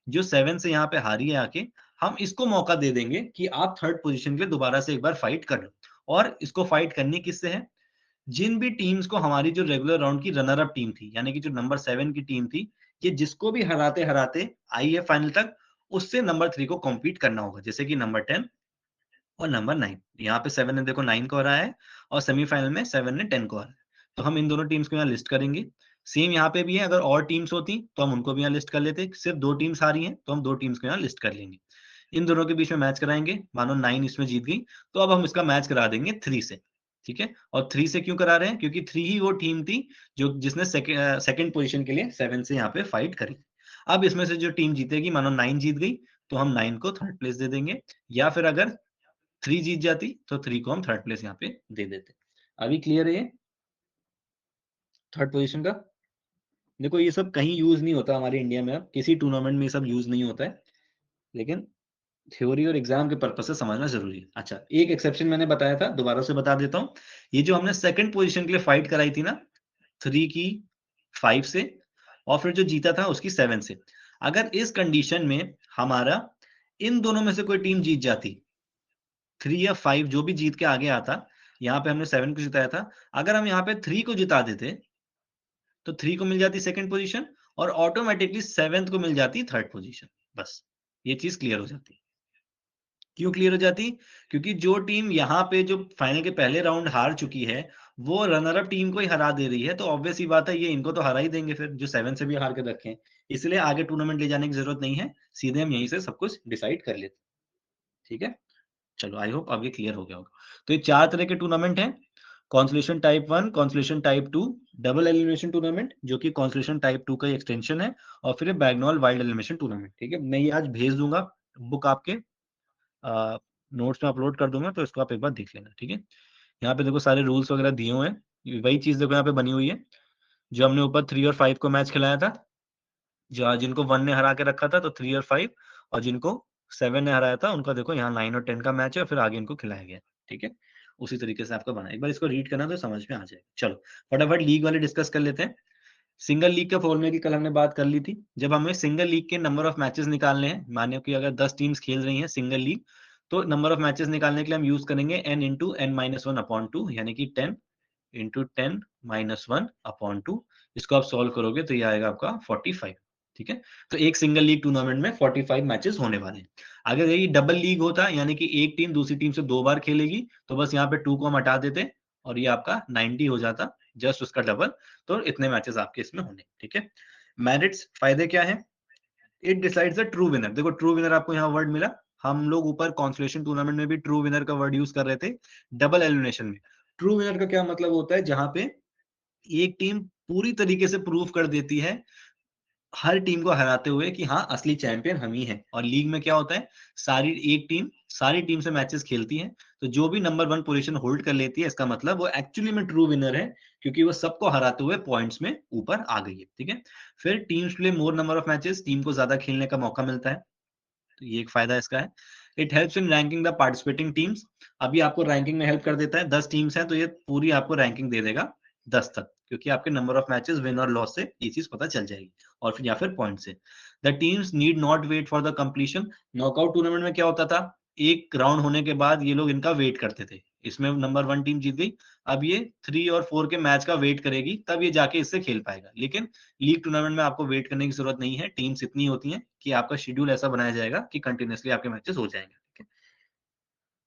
जो 7 से यहाँ पे हारी है आके, हम इसको मौका दे देंगे कि आप थर्ड पोज़ीशन के लिए दोबारा से एक बार फाइट कर लो। और इसको फाइट करनी किससे है? जिन भी टीम्स को हमारी जो रेगुलर राउंड की रनर अप टीम थी, यानी कि जो नंबर 7 की टीम थी, ये जिसको भी हराते-हराते आई है फाइनल तक, उससे नंबर 3 को कॉम्पीट करना होगा। जैसे कि नंबर 10 और नंबर 9 यहाँ पे 7 ने देखो 9 को हराया है और सेमीफाइनल में 7 ने 10 को हराया है। तो हम इन दोनों टीम्स को यहाँ लिस्ट करेंगे। सेम यहाँ पे भी है अगर और टीम्स होती तो हम उनको भी यहाँ लिस्ट कर लेते। सिर्फ 2 टीम्स हारी हैं तो हम 2 टीम्स को यहाँ लिस्ट कर लेंगे। इन दोनों के बीच में मैच कराएँगे, मानो 9 इसमें जीत गई, तो अब हम इसका मैच करा देंगे 3 से, ठीक है? और 3 से क्यों करा रहे हैं? क्योंकि 3 ही वो टीम थी जो जिसने सेकंड पोज़ीशन के लिए 7 से यहाँ पे फाइट करी। अब इसमें से जो टीम जीतेगी मानो 9 जीत गई, तो हम 9 को थर्ड प्लेस दे देंगे या फिर अगर 3 जीत जाती तो 3 को हम थर्ड प्लेस यहाँ पे दे देते। अभी क्लियर है ये थर्ड पोज़ीशन का? देखो ये सब कहीं यूज़ नहीं होता हमारे इंडिया में अब, किसी टूर्नामेंट में ये सब यूज़ नहीं होता है, लेकिन थ्योरी और एग्ज़ाम के पर्पज़ से समझना ज़रूरी है। अच्छा, एक एक्सेप्शन मैंने बताया था, दोबारा से बता देता हूँ। ये जो हमने सेकंड पोज़ीशन के लिए फाइट कराई थी ना, 3 की 5 से और फिर जो जीता था उसकी 7 से। अगर इस कंडीशन में हमारा इन दोनों में से कोई टीम जीत जाती, 3 या 5 जो भी जीत के आगे आता, यहाँ पे हमने 7 को जिताया था। अगर हम यहाँ पे 3 को जिता देते, तो 3 को मिल जाती सेकंड पोज़ीशन और ऑटोमैटिकली 7th को मिल जाती थर्ड पोज़ीशन, बस। ये चीज क्लियर हो जाती है। क्यों क्लियर हो जाती? क्योंकि जो टीम यहाँ पे जो फाइनल के पहले राउंड हार चुकी है, वो रनर अप टीम को ही हरा दे रही है, तो ऑब्वियस सी बात है ये इनको तो हरा ही देंगे फिर, जो 7 से भी हार के रखे हैं। इसलिए आगे टूर्नामेंट ले जाने की जरूरत नहीं है, सीधे हम यहीं से सब कुछ डिसाइड कर लेते हैं। ठीक है? चलो आई होप अब ये क्लियर हो गया होगा। तो ये 4 तरह के टूर्नामेंट हैं, consolation type 1, consolation type 2, double elimination tournament जो कि कॉन्सोलेशन टाइप 2 का ही एक्सटेंशन है, और फिर बैगनॉल वाइल्ड एलिमिनेशन टूर्नामेंट। ठीक है? मैं ये आज भेज दूँगा बुक आपके नोट्स में अपलोड कर दूँगा, तो इसको आप एक बार देख लेना। ठीक है? यहाँ पे देखो सारे रूल्स वगैरह दिए हुए हैं। वही चीज़ देखो यहाँ पे बनी हुई है, जो हमने ऊपर 3 और 5 को मैच खिलाया था। जिनको 1 ने हरा के रखा था, तो 3 और 5, और जिनको 7 ने हराया था, उनका देखो यहाँ 9 और 10 का मैच है, और फिर आगे इनको खिलाया गया है। ठीक है? उसी तरीके से आपको बनाना है। एक बार इसको रीड करना तो समझ में आ जाएगा। चलो, फटाफट लीग वाले डिस्कस कर लेते हैं। सिंगल लीग के फॉर्मूले की कल हमने बात कर ली थी। जब हमें सिंगल लीग के नंबर ऑफ मैचेस निकालने हैं, मानिए कि अगर 10 टीम्स खेल रही हैं सिंगल लीग, तो नंबर ऑफ मैचेस निकालने के लिए हम यूज करेंगे n into n minus one upon two, यानी कि 10 into 10 minus one upon two. इसको आप सॉल्व करोगे तो ये आएगा आपका 45। ठीक है? तो एक सिंगल लीग टूर्नामेंट में 45 मैचेस होने वाले हैं। अगर यही डबल लीग होता, यानी कि एक टीम दूसरी टीम से 2 बार खेलेगी, तो बस यहाँ पे 2 को हम हटा देते और ये आपका 90 हो जाता, जस्ट उसका डबल। तो इतने मैचेस आपके इसमें होने। ठीक है? मेरिट्स, फायदे क्या है? It decides the true winner. देखो ट्रू विनर आपको यहाँ वर्ड मिला। हम लोग ऊपर कॉन्सोलेशन टूर्नामेंट में भी ट्रू विनर का वर्ड यूज कर रहे थे, डबल एलिमिनेशन में। ट्रू विनर का क्या मतलब होता है? जहां पे एक टीम पूरी तरीके से प्रूव कर देती है हर टीम को हराते हुए कि हाँ असली चैंपियन हम ही हैं। और लीग में क्या होता है, एक टीम सारी टीम से मैचेस खेलती है, तो जो भी नंबर 1 पोजीशन होल्ड कर लेती है, इसका मतलब वो एक्चुअली में ट्रू विनर है, क्योंकि वो सबको हराते हुए पॉइंट्स में ऊपर आ गई है। ठीक है? फिर teams play more number of matches, team को ज्यादा खेलने का मौका मिलता है, तो ये एक फायदा इसका है। It helps in ranking the participating teams. अभी आपको रैंकिंग में हेल्प कर देता है। 10 टीम्स हैं, तो ये पूरी आपको रैंकिंग दे देगा 10 तक, क्योंकि आपके नंबर ऑफ मैचेस विन और लॉस से ये चीज पता चल जाएगी, और फिर या फिर पॉइंट से। The teams need not wait for the completion. Knockout tournament में क्या होता था, एक राउंड होने के बाद ये लोग इनका वेट करते थे। इसमें नंबर 1 टीम जीत गई, अब ये 3 और 4 के मैच का वेट करेगी, तब ये जाके इससे खेल पाएगा। लेकिन लीग टूर्नामेंट में आपको वेट करने की जरूरत नहीं है, टीम्स इतनी होती हैं कि आपका शेड्यूल ऐसा बनाया जाएगा कि कंटिन्यूअसली आपके मैचेस हो जाएंगे। ठीक है?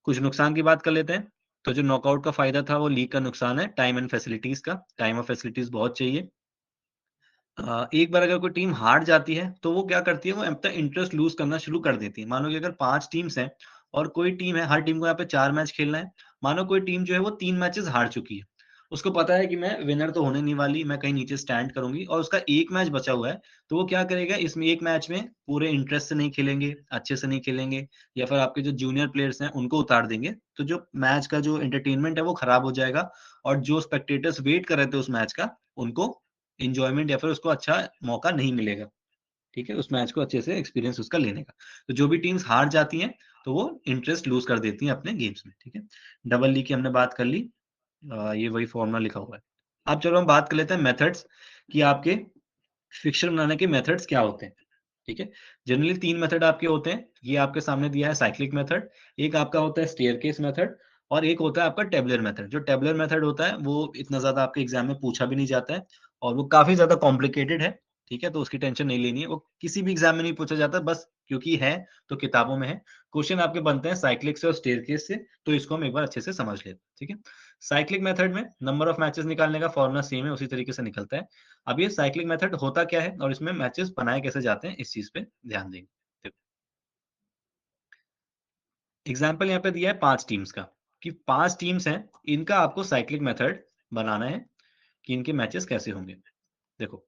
कुछ नुकसान की बात कर लेते हैं। तो जो नॉकआउट का फायदा था, वो लीग का नुकसान है टाइम एंड फैसिलिटीज का। टाइम और फैसिलिटीज बहुत चाहिए। एक बार अगर कोई टीम हार जाती है, तो वो क्या करती है, वो अपना इंटरेस्ट लूज करना शुरू कर देती है। मानो कि अगर 5 टीम्स हैं और कोई टीम है, हर टीम को यहाँ पे 4 मैच खेलना है। मानो कोई टीम जो है वो 3 मैचेस हार चुकी है, उसको पता है कि मैं विनर तो होने नहीं वाली, मैं कहीं नीचे स्टैंड करूंगी, और उसका एक मैच बचा हुआ है, तो वो क्या करेगा, इसमें एक मैच में पूरे इंटरेस्ट से नहीं खेलेंगे, अच्छे से नहीं खेलेंगे, या फिर आपके जो जूनियर प्लेयर्स हैं उनको उतार देंगे, तो जो मैच का जो एंटरटेनमेंट है वो खराब हो जाएगा, और जो स्पेक्टेटर्स वेट कर रहे थे उस मैच का, उनको एन्जॉयमेंट या फिर उसको अच्छा मौका नहीं मिलेगा। ठीक है? उस मैच को अच्छे से एक्सपीरियंस उसका लेने का। तो जो भी टीम्स हार जाती हैं, तो वो इंटरेस्ट लूज़ कर देती हैं अपने गेम्स में। ठीक है? डबल लीग की हमने बात कर ली। ये वही फॉर्मूला लिखा हुआ है। अब चलो हम बात कर लेते हैं मेथड्स, कि आपके फिक्सचर बनाने के मेथड्स क्या होते हैं। ठीक है? जनरली 3 मेथड आपके होते हैं। ये आपके सामने दिया है साइक्लिक मेथड, एक आपका होता है स्टेयरकेस मेथड, और एक होता है आपका टेबुलर मेथड। जो टेबुलर मेथड होता है, वो इतना ज़्यादा आपके एग्ज़ाम में पूछा भी नहीं जाता है, और वो काफ़ी ज़्यादा कॉम्प्लिकेटेड है। ठीक है? तो उसकी टेंशन नहीं लेनी है। वो किसी भी एग्ज़ाम में नहीं पूछा जाता, बस क्योंकि है, तो किताबों में है। क्वेश्चन आपके बनते हैं साइक्लिक से और स्टेयरकेस से, तो इसको हम एक बार अच्छे से समझ लेते हैं। ठीक है? साइक्लिक मेथड में नंबर ऑफ मैचेस निकालने का फॉर्मूला सेम है, उसी तरीके से निकलता है। अब ये साइक्लिक मेथड होता क्या है और इसमें मैचेस बनाए कैसे जाते हैं, इस चीज पे ध्यान देंगे। देखो, एग्जाम्पल यहाँ पे दिया है 5 टीम्स का, कि 5 टीम्स हैं, इनका आपको साइक्लिक मेथड बनाना है कि इनके मैचेस कैसे होंगे। देखो,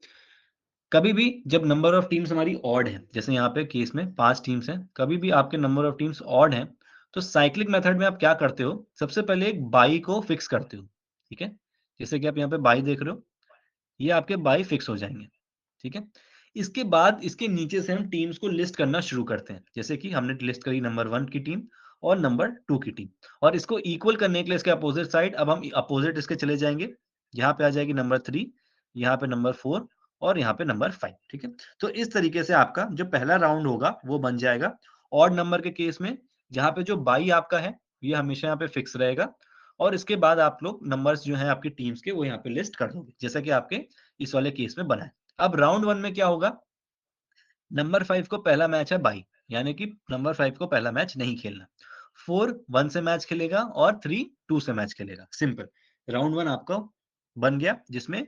कभी भी जब नंबर ऑफ टीम्स हमारी ऑड है, जैसे यहाँ पे केस में 5 टीम्स हैं, कभी भी आपके नंबर ऑफ टीम्स ऑड हैं, तो साइक्लिक मेथड में आप क्या करते हो, सबसे पहले एक बाई को फिक्स करते हो। ठीक है? जैसे कि आप यहाँ पे बाई देख रहे हो, ये आपके बाई फिक्स हो जाएंगे। ठीक है? इसके बाद इसके नीचे से हम टीम्स को लिस्ट करना शुरू करते हैं। जैसे कि हमने लिस्ट करी नंबर 1 की टीम और नंबर 2 की टीम, और इसको इक्वल करने के लिए इसके अपोजिट साइड अब हम अपोजिट इसके चले जाएँगे। यहाँ पे आ जाएगी नंबर 3, यहाँ पे नंबर 4, और यहाँ पे नंबर 5। ठीक है? तो इस तरीके से आपका जो पहला राउंड होगा वो बन जाएगा। ऑड नंबर के केस में जहाँ पे जो बाई आपका है, ये हमेशा यहाँ पे फिक्स रहेगा, और इसके बाद आप लोग नंबर्स जो हैं आपकी टीम्स के, वो यहाँ पे लिस्ट कर दोगे, जैसा कि आपके इस वाले केस में बना है। अब राउंड 1 में क्या होगा, नंबर 5 को पहला मैच है बाई, यानी कि नंबर 5 को पहला मैच नहीं खेलना। 4 1 से मैच खेलेगा और 3 2 से मैच खेलेगा। सिंपल। राउंड 1 आपका बन गया, जिसमें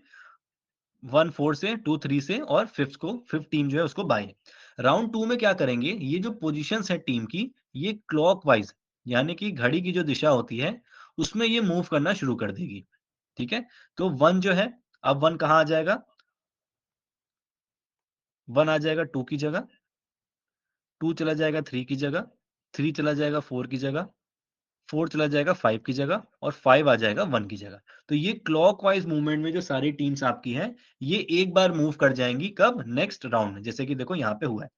1 4 से, 2 3 से और 5th टीम जो है उसको बाय। राउंड 2 में क्या करेंगे, ये जो पोजीशंस है टीम की, ये क्लॉकवाइज यानी कि घड़ी की जो दिशा होती है, उसमें ये मूव करना शुरू कर देगी। ठीक है? तो 1 जो है, अब 1 कहाँ आ जाएगा? 1 आ जाएगा 2 की जगह, 2 चला जाएगा 3 की जगह, 3 चला जाएगा 4 की जगह, 4 चला जाएगा 5 की जगह और 5 आ जाएगा 1 की जगह। तो ये क्लॉकवाइज मूवमेंट में जो सारी टीम्स आपकी हैं, ये एक बार मूव कर जाएँगी कब? नेक्स्ट राउंड में। जैसे कि देखो यहाँ पे हुआ है।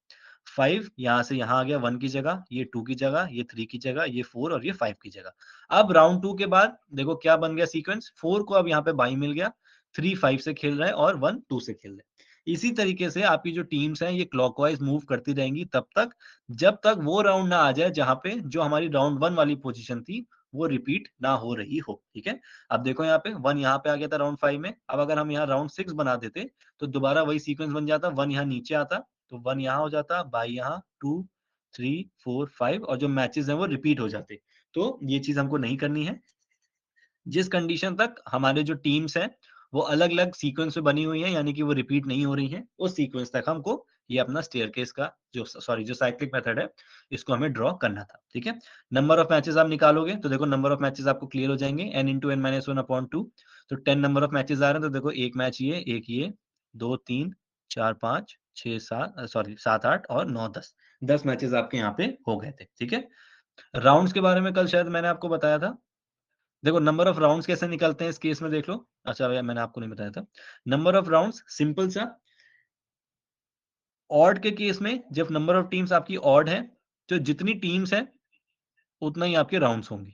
5 यहाँ से यहाँ आ गया 1 की जगह, ये 2 की जगह, ये 3 की जगह, ये 4 और ये 5 की जगह। अब राउंड 2 के बाद देखो क्या बन गया सीक्वेंस, 4 को अब यहाँ पे बाई मिल गया, 3 5 से खेल रहा है और 1 2 से खेल रहा है। इसी तरीके से आपकी जो टीम्स हैं, ये क्लॉकवाइज मूव करती रहेंगी तब तक, जब तक वो राउंड ना आ जाए जहाँ पे जो हमारी राउंड 1 वाली पोजीशन थी, वो रिपीट ना हो रही हो। ठीक है? अब देखो यहाँ पे 1 यहाँ पे आ गया था राउंड 5 में, अब अगर हम यहाँ राउंड 6 बना देते, तो दोबारा वही सीक्वेंस बन जाता, 1 यहाँ नीचे आता, तो 1 यहाँ हो जाता, बाई यहाँ 2, 3, 4, 5 और जो मैचेज़ हैं वो रिपीट हो जाते। तो ये चीज़ हमको नहीं करनी है। जिस कंडीशन तक हमारे जो टीम्स हैं, वो अलग-अलग सीक्वेंस में बनी हुई हैं, यानी कि वो रिपीट नहीं हो रही हैं, उस सीक्वेंस तक हमको ये अपना स्टेयरकेस का जो साइक्लिक मेथड है, इसको हमें ड्रॉ करना था। ठीक है? नंबर ऑफ मैचेज़ आप निकालोगे, तो देखो नंबर ऑफ मैचेज़ आपको क्लियर हो जाएँगे, n into n minus 1 upon 2। तो 10 नंबर ऑफ मैचेज़ आ रहे हैं, तो देखो 1 मैच ये, 1 ये, 2 3 4 5 6 7 7 8 और 9 10। 10 मैचेज़ आपके यहाँ पे हो गए थे। ठीक है? राउंड्स के बारे में कल शायद मैंने आपको बताया था। देखो नंबर ऑफ राउंड्स कैसे निकलते हैं इस केस में देख लो। अच्छा भैया मैंने आपको नहीं बताया था। नंबर ऑफ राउंड्स सिंपल सा, ऑड के केस में जब नंबर ऑफ टीम्स आपकी ऑड है, तो जितनी टीम्स हैं, उतना ही आपके राउंड्स होंगे।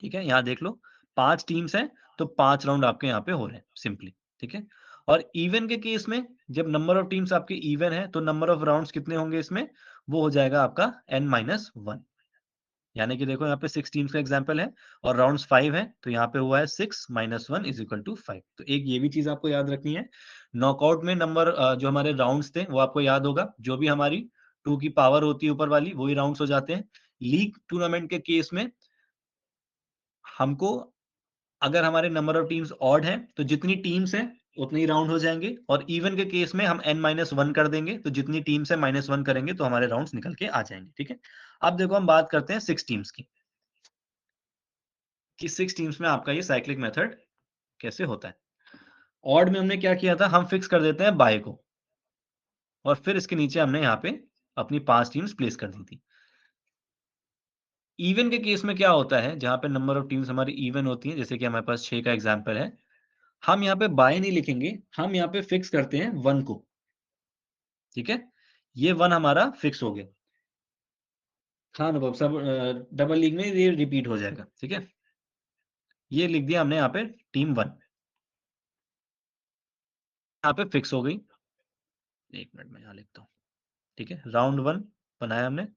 ठीक है? यहाँ देख लो 5 टीम्स हैं, तो 5 राउंड आपके यहाँ पे हो रहे हैं सिंपली। ठीक है? और इवन के केस में जब नंबर ऑफ टीम्स आपके इवन है, तो नंबर ऑफ राउंड्स कितने होंगे इसमें? वो हो जाएगा आपका n-1। यानी कि देखो यहाँ पे 6 टीम्स का एग्जांपल है और राउंड्स 5 हैं, तो यहाँ पे हुआ है 6 - 1 = 5। तो एक ये भी चीज़ आपको याद रखनी है। नॉकआउट में जो हमारे राउंड्स थे, वो आपको याद होगा। जो भी हमारी 2 की पावर होती है ऊपर वाली, वही राउंड्स हो जाते हैं। लीग टूर्नामेंट के केस में हमको अगर हमारे नंबर ऑफ टीम्स ऑड हैं, तो जितनी टीम्स हैं, उतने ही राउंड हो जाएँगे और इवन के केस में हम n-1 कर देंगे, तो जितनी टीम्स हैं -1 करेंगे, तो हमारे राउंड्स निकल के आ जाएँगे। ठीक है? अब देखो हम बात करते हैं 6 टीम्स की। कि 6 टीम्स में आपका ये साइक्लिक मेथड कैसे होता है। ऑड में हमने क्या किया था, हम फिक्स कर देते हैं बाय को और फिर इसके नीचे हमने यहाँ पे अपनी 5 टीम्स प्लेस कर दी थी। इवन के केस में क्या होता है, जहाँ पे नंबर ऑफ टीम्स हमारी इवन होती हैं, जैसे कि हमारे पास 6 का एग्जांपल है, हम यहाँ पे बाय नहीं लिखेंगे, हम यहाँ पे फिक्स करते हैं 1 को, ठीक है? ये 1 हमारा फिक्स हो गया। हाँ, अनुभव सब डबल लीग में ये रिपीट हो जाएगा, ठीक है? ये लिख दिया हमने यहाँ पे टीम 1, यहाँ पे फिक्स हो गई। 1 मिनट में यहाँ लिखता हूँ, ठीक है? राउंड 1 बनाया हमने।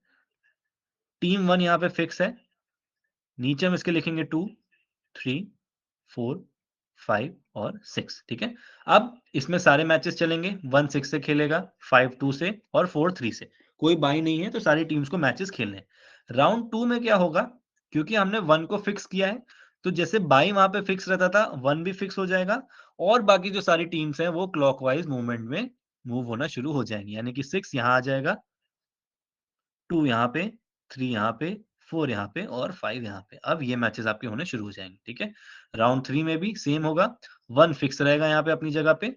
टीम 1 यहाँ पे फिक्स है। नीचे हम इसके लिखेंगे 2, 3, 4, 5 और 6 ठीक है? अब इसमें सारे मैचेस चलेंगे। 1 6 से खेलेगा, 5 2 से और 4 3 से। कोई बाई नहीं है तो सारी टीम्स को मैचेस खेलने हैं। राउंड 2 में क्या होगा? क्योंकि हमने 1 को फिक्स किया है, तो जैसे बाई वहाँ पे फिक्स रहता था, 1 भी फिक्स हो जाएगा और बाकी जो सारी टीम्स हैं वो क्लॉकवाइज़ मूवमेंट में मूव होना शुरू हो जाएँगी। यानी कि 6 यहाँ आ जाएगा, 2 यहाँ पे, 3 यहाँ पे, 4 यहाँ पे और 5 यहाँ पे। अब ये मैचेज़ आपके होने शुरू हो जाएँगे, ठीक है? राउंड 3 में भी सेम होगा, 1 फिक्स रहेगा यहाँ पे अपनी जगह पे,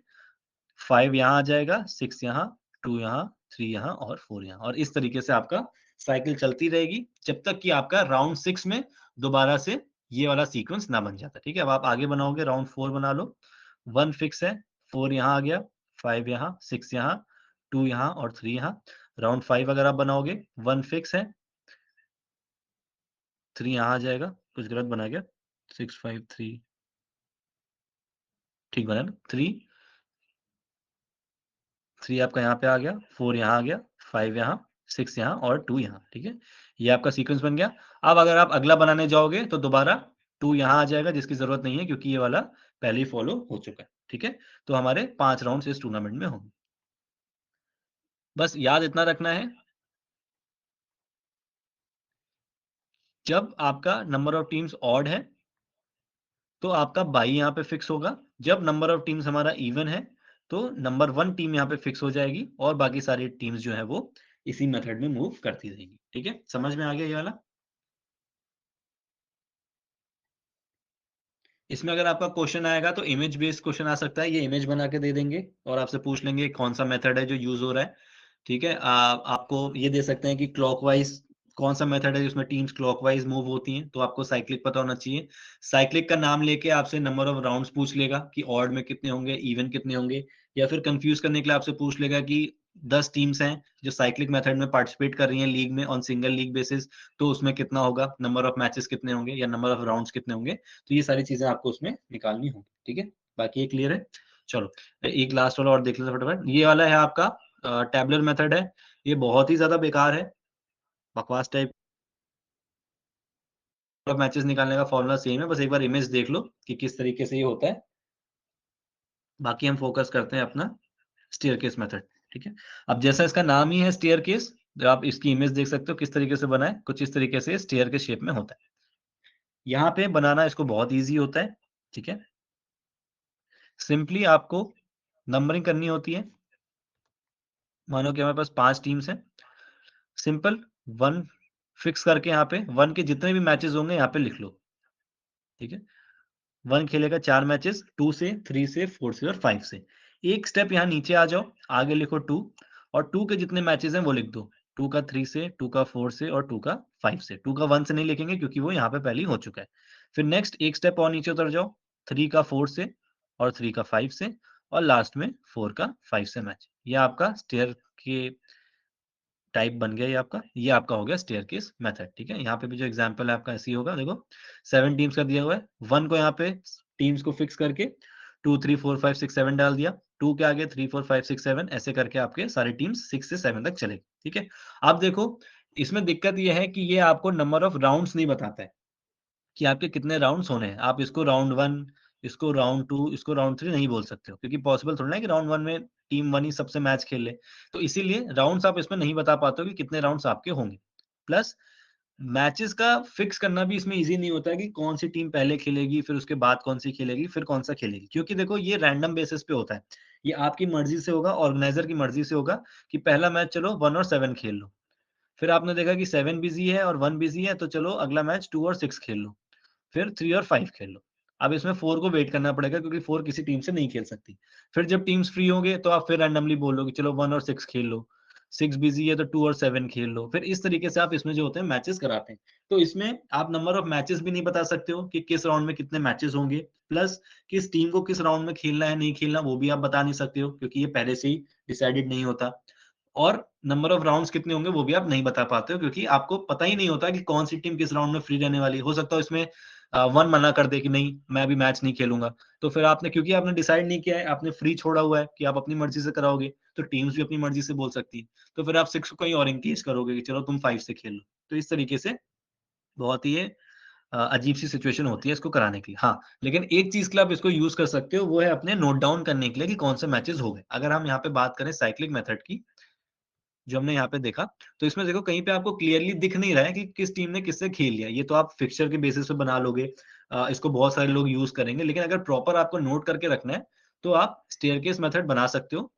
5 यहाँ आ जाएगा, 6 यहाँ, 2 यहाँ, 3 यहाँ और 4 यहाँ और इस तरीके से आपका साइकिल चलती रहेगी, जब तक कि आपका राउंड 6 में दोबारा से ये वाला सीक्वेंस ना बन जाता, ठीक है? अब आप आगे बनाओगे, राउंड 4 बना लो, 1 फिक्स है, 4 यहाँ आ गया, 5 यहाँ, 6 यहाँ, 2 यहाँ और 3 यहाँ। राउंड 5 अगर आप बनाओगे, 1 फिक्स है, 3 यहाँ आ जाएगा, कुछ गलत बना क्या? 6 5 3 ठीक बना ना? 3 आपका यहाँ पे आ गया, 4 यहाँ आ गया, 5 यहाँ, 6 यहाँ और 2 यहाँ, ठीक है? ये आपका सीक्वेंस बन गया। अब अगर आप अगला बनाने जाओगे तो दोबारा 2 यहाँ आ जाएगा जिसकी ज़रूरत नहीं है क्योंकि ये वाला पहले ही फॉलो हो चुका है, ठीक है? तो हमारे 5 राउंड्स इस टूर्नामेंट में होंगे। बस याद इतना रखना है जब आपका नंबर ऑफ टीम्स ऑड है, तो आपका बाई यहाँ पे फिक्स होगा। जब नंबर ऑफ टीम्स हमारा इवन है, तो नंबर 1 टीम यहाँ पे फिक्स हो जाएगी और बाकी सारी टीम्स जो है वो इसी मेथड में मूव करती रहेंगी। ठीक है? समझ में आ गया ये वाला? इसमें अगर आपका क्वेश्चन आएगा तो इमेज बेस्ड क्वेश्चन आ सकता है, ये इमेज बना के दे देंगे और आपसे पूछ लेंगे कौन-सा मेथड है जो यूज़ हो रहा है, ठीक है? आपको ये दे सकते हैं कि क्लॉकवाइज़ कौन-सा मेथड है जिसमें टीम्स क्लॉकवाइज़ मूव होती हैं, तो आपको साइक्लिक पता होना चाहिए। साइक्लिक का नाम लेके आपसे नंबर ऑफ राउंड्स पूछ लेगा कि ऑड में कितने होंगे, इवन कितने होंगे, या फिर कन्फ्यूज़ करने के लिए आपसे पूछ लेगा कि 10 टीम्स हैं जो साइक्लिक मेथड में पार्टिसिपेट कर रही हैं लीग में ऑन सिंगल लीग बेसिस, तो उसमें कितना होगा, नंबर ऑफ मैचेस कितने होंगे या नंबर ऑफ राउंड्स कितने होंगे। तो ये सारी चीज़ें आपको उसमें निकालनी होंगी, ठीक है? बाकी ये क्लियर है? चलो, एक लास्ट वाला और देख लेते हैं फटाफट। ये वाला है आपका टैबुलर मेथड है। ये बहुत ही ज़्यादा बेकार है, बकवास टाइप का। मैचेस निकालने का फ़ॉर्मूला सेम है, बस एक बार इमेज देख लो कि किस तरीके से ये होता है। बाकी हम फ़ोकस करते हैं अपना स्टेयरकेस मेथड, ठीक है? अब जैसा इसका नाम ही है स्टेयरकेस, तो आप इसकी इमेज देख सकते हो किस तरीके से बना है। कुछ इस तरीके से स्टेयर के शेप में होता है। यहाँ पे बनाना इसको बहुत ईज़ी होता है, ठीक है? सिंपली आपको नंबरिंग करनी होती है। मानो कि हमारे पास 5 टीम्स हैं। सिंपल 1 फिक्स करके यहाँ पे 1 के जितने भी मैचेज़ होंगे यहाँ पे लिख लो, ठीक है? 1 खेलेगा 4 मैचेज़, 2 से, 3 से, 4 से और 5 से। एक स्टेप यहाँ नीचे आ जाओ, आगे लिखो 2 और 2 के जितने मैचेज़ हैं वो लिख दो। 2 का 3 से, 2 का 4 से और 2 का 5 से। 2 का 1 से नहीं लिखेंगे क्योंकि वो यहाँ पे पहले ही हो चुका है। फिर नेक्स्ट एक स्टेप और नीचे उतर जाओ, 3 का 4 से और 3 का 5 से और लास्ट में 4 का 5 से मैच। ये आपका स्टेयर के टाइप बन गया ये आपका हो गया स्टेयरकेस मेथड, ठीक है? यहाँ पे भी जो एग्ज़ाम्पल है आपका ऐसे ही होगा, देखो 7 टीम्स का दिया हुआ है, 1 को यहाँ पे टीम्स को फिक्स करके 2, 3, 4, 5, 6, 7 डाल दिया, 2 के आगे 3, 4, 5, 6, 7 ऐसे करके आपके सारे टीम्स 6 से 7 तक चलेगी, ठीक है? अब देखो, इसमें दिक्कत ये है कि ये आपको नंबर ऑफ राउंड्स नहीं बताता है। कि आपके कितने राउंड्स होने हैं। आप इसको राउंड 1, इसको राउंड 2, इसको राउंड 3 नहीं बोल सकते हो क्योंकि पॉसिबल थोड़ी ना है कि राउंड 1 में टीम 1 ही सबसे मैच खेल ले। तो इसीलिए राउंड्स आप इसमें नहीं बता पाते हो कि कितने राउंड्स आपके होंगे। प्लस मैचेस का फिक्स करना भी इसमें ईज़ी नहीं होता है कि कौन-सी टीम पहले खेलेगी, फिर उसके बाद कौन-सी खेलेगी, फिर कौन-सा खेलेगी। क्योंकि देखो ये रैंडम बेसिस पे होता है। ये आपकी मर्ज़ी से होगा, ऑर्गेनाइज़र की मर्ज़ी से होगा कि पहला मैच चलो 1 और 7 खेल लो। फिर आपने देखा कि 7 बिज़ी है और 1 बिज़ी है तो चलो अगला मैच 2 और 6 खेल लो। फिर 3 और 5 खेल लो। अब इसमें 4 को वेट करना पड़ेगा क्योंकि 4 किसी टीम से नहीं खेल सकती। फिर जब टीम्स फ्री होंगे तो आप फिर रैंडमली बोल लो कि चलो 1 और 6 खेल लो। 6 बिज़ी है तो 2 और 7 खेल लो। फिर इस तरीके से आप इसमें जो होते हैं मैचेस कराते हैं। तो इसमें आप नंबर ऑफ मैचेस भी नहीं बता सकते हो कि किस राउंड में कितने मैचेस होंगे। प्लस किस टीम को किस राउंड में खेलना है, नहीं खेलना वो भी आप बता नहीं सकते हो क्योंकि ये पहले से ही डिसाइडेड नहीं होता। और नंबर ऑफ राउंड्स कितने होंगे वो भी आप नहीं बता पाते हो क्योंकि आपको पता ही नहीं होता कि कौन-सी टीम किस राउंड में फ्री रहने वाली है। हो सकता है इसमें 1 मना कर दे कि नहीं मैं अभी मैच नहीं खेलूँगा। तो फिर आपने क्योंकि आपने डिसाइड नहीं किया है, आपने फ्री छोड़ा हुआ है कि आप अपनी मर्ज़ी से कराओगे, तो टीम्स भी अपनी मर्ज़ी से बोल सकती है। तो फिर आप 6 को कहीं और एंगेज करोगे कि चलो तुम 5 से खेल लो। तो इस तरीके से बहुत ही ये अजीब-सी सिचुएशन होती है इसको कराने की। हाँ, लेकिन एक चीज़ के लिए आप इसको यूज़ कर सकते हो वो है अपने नोट डाउन करने के लिए कि कौन से मैचेज़ हो गए। अगर हम यहाँ पे बात करें साइक्लिक मेथड की जो हमने यहाँ पे देखा, तो इसमें देखो कहीं पे आपको क्लियरली दिख नहीं रहा है कि किस टीम ने किससे खेल लिया। ये तो आप फिक्सचर के बेसिस पे बना लोगे। इसको बहुत सारे लोग यूज़ करेंगे, लेकिन अगर प्रॉपर आपको नोट करके रखना है, तो आप स्टेयरकेस मेथड बना सकते हो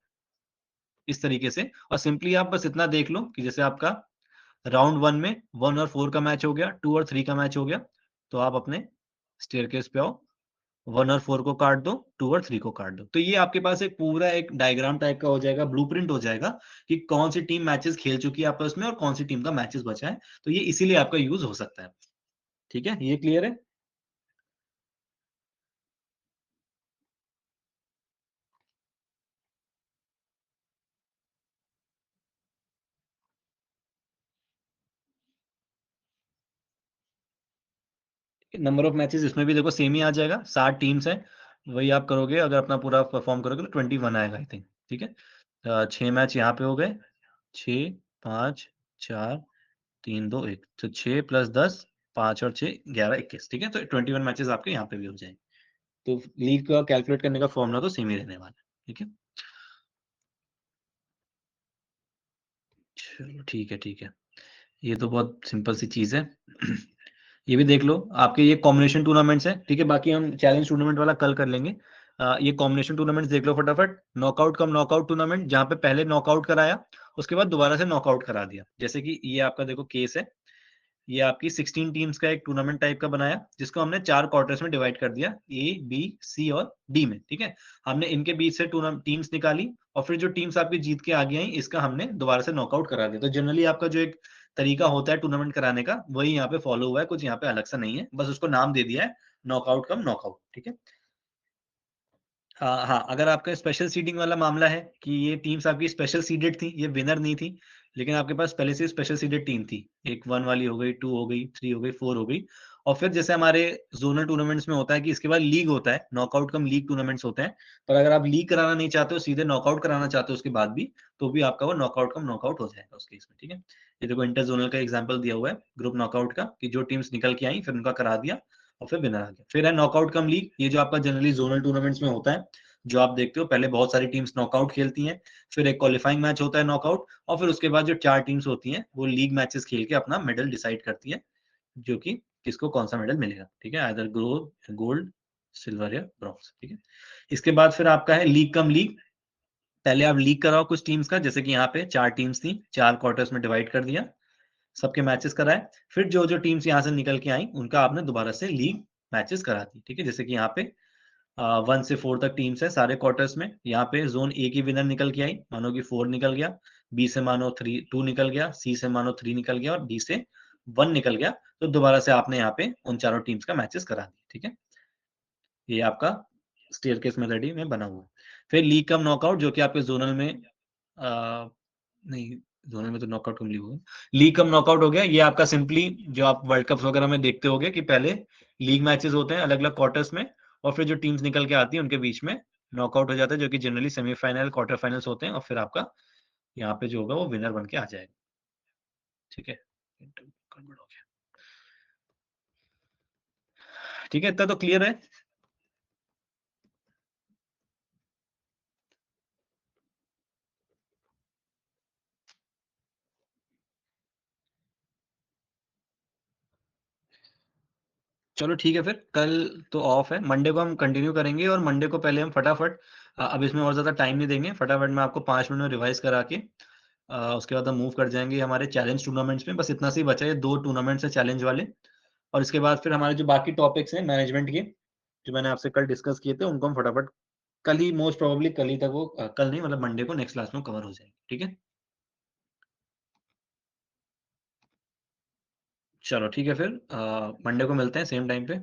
इस तरीके से और सिंपली आप बस इतना देख लो कि जैसे आपका राउंड 1 में 1 और 4 का मैच हो गया, 2 और 3 का मैच हो गया, तो आप अपने स्टेयरकेस पे आओ 1 और 4 को काट दो, 2 और 3 को काट दो। तो ये आपके पास एक पूरा एक डायग्राम टाइप का हो जाएगा, ब्लूप्रिंट हो जाएगा कि कौन-सी टीम मैचेज़ खेल चुकी है आपस में और कौन-सी टीम का मैचेज़ बचा है। तो ये इसीलिए आपका यूज़ हो सकता है। ठीक है? ये क्लियर है? नंबर ऑफ मैचेज़ इसमें भी देखो सेम ही आ जाएगा, 60 टीम्स हैं। वही आप करोगे अगर अपना पूरा परफ़ॉर्म करोगे तो 21 आएगा आई थिंक। ठीक है? 6 मैच यहाँ पे हो गए, 6, 5, 4, 3, 2, 1 तो 6 प्लस 10 5 और 6 11 21 ठीक है? तो 21 मैचेज़ आपके यहाँ पे भी हो जाएँगे। तो लीग का कैलकुलेट करने का फ़ॉर्मूला तो सेम ही रहने वाला है, ठीक है? चलो ठीक है, ठीक है। ये तो बहुत सिंपल सी चीज़ है। ये भी देख लो, आपके ये कॉम्बिनेशन टूर्नामेंट्स हैं, ठीक है? बाकी हम चैलेंज टूर्नामेंट वाला कल कर लेंगे। ये कॉम्बिनेशन टूर्नामेंट्स देख लो फटाफट। नॉकआउट कम नॉकआउट टूर्नामेंट, जहाँ पे पहले नॉकआउट कराया, उसके बाद दोबारा से नॉकआउट करा दिया। जैसे कि ये आपका देखो केस है, ये आपकी 16 टीम्स का एक टूर्नामेंट टाइप का बनाया, जिसको हमने 4 क्वार्टर्स में डिवाइड कर दिया, ए, बी, सी और डी में, ठीक है? हमने इनके बीच से टीम्स निकाली और फिर जो टीम्स आपकी जीत के आगे आई, इसका हमने दोबारा से नॉकआउट करा दिया। तो जनरली आपका जो एक तरीका होता है टूर्नामेंट कराने का, वही यहाँ पे फॉलो हुआ है, कुछ यहाँ पे अलग सा नहीं है, बस उसको नाम दे दिया है नॉकआउट कम नॉकआउट, ठीक है? हाँ, हाँ, अगर आपका स्पेशल सीडिंग वाला मामला है कि ये टीम्स आपकी स्पेशल सीडेड थी, ये विनर नहीं थी, लेकिन आपके पास पहले से स्पेशल सीडेड टीम थी। एक 1 वाली हो गई, 2 हो गई, 3 हो गई, 4 हो गई और फिर जैसे हमारे ज़ोनल टूर्नामेंट्स में होता है कि इसके बाद लीग होता है, नॉकआउट कम लीग टूर्नामेंट्स होते हैं। पर अगर आप लीग कराना नहीं चाहते हो, सीधे नॉकआउट कराना चाहते हो उसके बाद भी, तो भी आपका वो नॉकआउट कम नॉकआउट हो जाएगा उस केस में, ठीक है? ये देखो इंटर ज़ोनल का एग्ज़ाम्पल दिया हुआ है, ग्रुप नॉकआउट का कि जो टीम्स निकल के आई, फिर उनका करा दिया और फिर विनर आ गया। फिर है नॉकआउट कम लीग, ये जो आपका जनरली ज़ोनल टूर्नामेंट्स में होता है, जो आप देखते हो पहले बहुत सारी टीम्स नॉकआउट खेलती हैं, फिर एक क्वालीफाइंग मैच होता है नॉकआउट और फिर उसके बाद जो 4 टीम्स होती हैं, वो लीग मैचेस खेल के अपना मेडल डिसाइड करती हैं, जो कि किसको कौन-सा मेडल मिलेगा, ठीक है? आइदर गोल्ड, सिल्वर या ब्रॉन्ज, ठीक है? इसके बाद फिर आपका है लीग कम लीग, पहले आप लीग कराओ कुछ टीम्स का, जैसे कि यहाँ पे 4 टीम्स थी, 4 क्वार्टर्स में डिवाइड कर दिया, सबके मैचेस कराए, फिर जो-जो टीम्स यहाँ से निकल के आई, उनका आपने दोबारा से लीग मैचेस करा दी, ठीक है? जैसे कि यहाँ पे 1 से 4 तक टीम्स है सारे क्वार्टर्स में। यहाँ पे ज़ोन ए की विनर निकल के आई, मानो कि 4 निकल गया, बी से मानो 2 निकल गया, सी से मानो 3 निकल गया और डी से 1 निकल गया, तो दोबारा से आपने यहाँ पे उन चारों टीम्स का मैचेस करा दिया, ठीक है? ये आपका स्टेयरकेस मेथड ही में बना हुआ है। फिर लीग कम नॉकआउट जो कि आपके ज़ोनल में नहीं, ज़ोनल में तो नॉकआउट कम लीग होगा। लीग कम नॉकआउट हो गया, ये आपका सिंपली जो आप वर्ल्ड कप्स वगैरह में देखते होंगे कि पहले लीग मैचेस होते हैं अलग-अलग क्वार्टर्स में और फिर जो टीम्स निकल के आती हैं उनके बीच में नॉकआउट हो जाता है, जो कि जनरली सेमीफाइनल, क्वार्टर फाइनल्स होते हैं और फिर आपका यहाँ पे जो होगा वो विनर बन के आ जाएगा। ठीक है? गड़बड़ हो गया। ठीक है, इतना तो क्लियर है? चलो ठीक है फिर, कल तो ऑफ है, मंडे को हम कंटिन्यू करेंगे और मंडे को पहले हम फटाफट अब इसमें और ज़्यादा टाइम नहीं देंगे, फटाफट मैं आपको 5 मिनट में रिवाइज़ करा के उसके बाद हम मूव कर जाएँगे हमारे चैलेंज टूर्नामेंट्स में, बस इतना सा ही बचा है, 2 टूर्नामेंट्स हैं चैलेंज वाले और इसके बाद फिर हमारे जो बाकी टॉपिक्स हैं मैनेजमेंट के, जो मैंने आपसे कल डिस्कस किए थे, उनको हम फटाफट कल ही मोस्ट प्रोबेबली कल ही तक वो कल नहीं मतलब मंडे को नेक्स्ट क्लास में कवर हो जाएँगे, ठीक है? चलो ठीक है फिर मंडे को मिलते हैं सेम टाइम पे।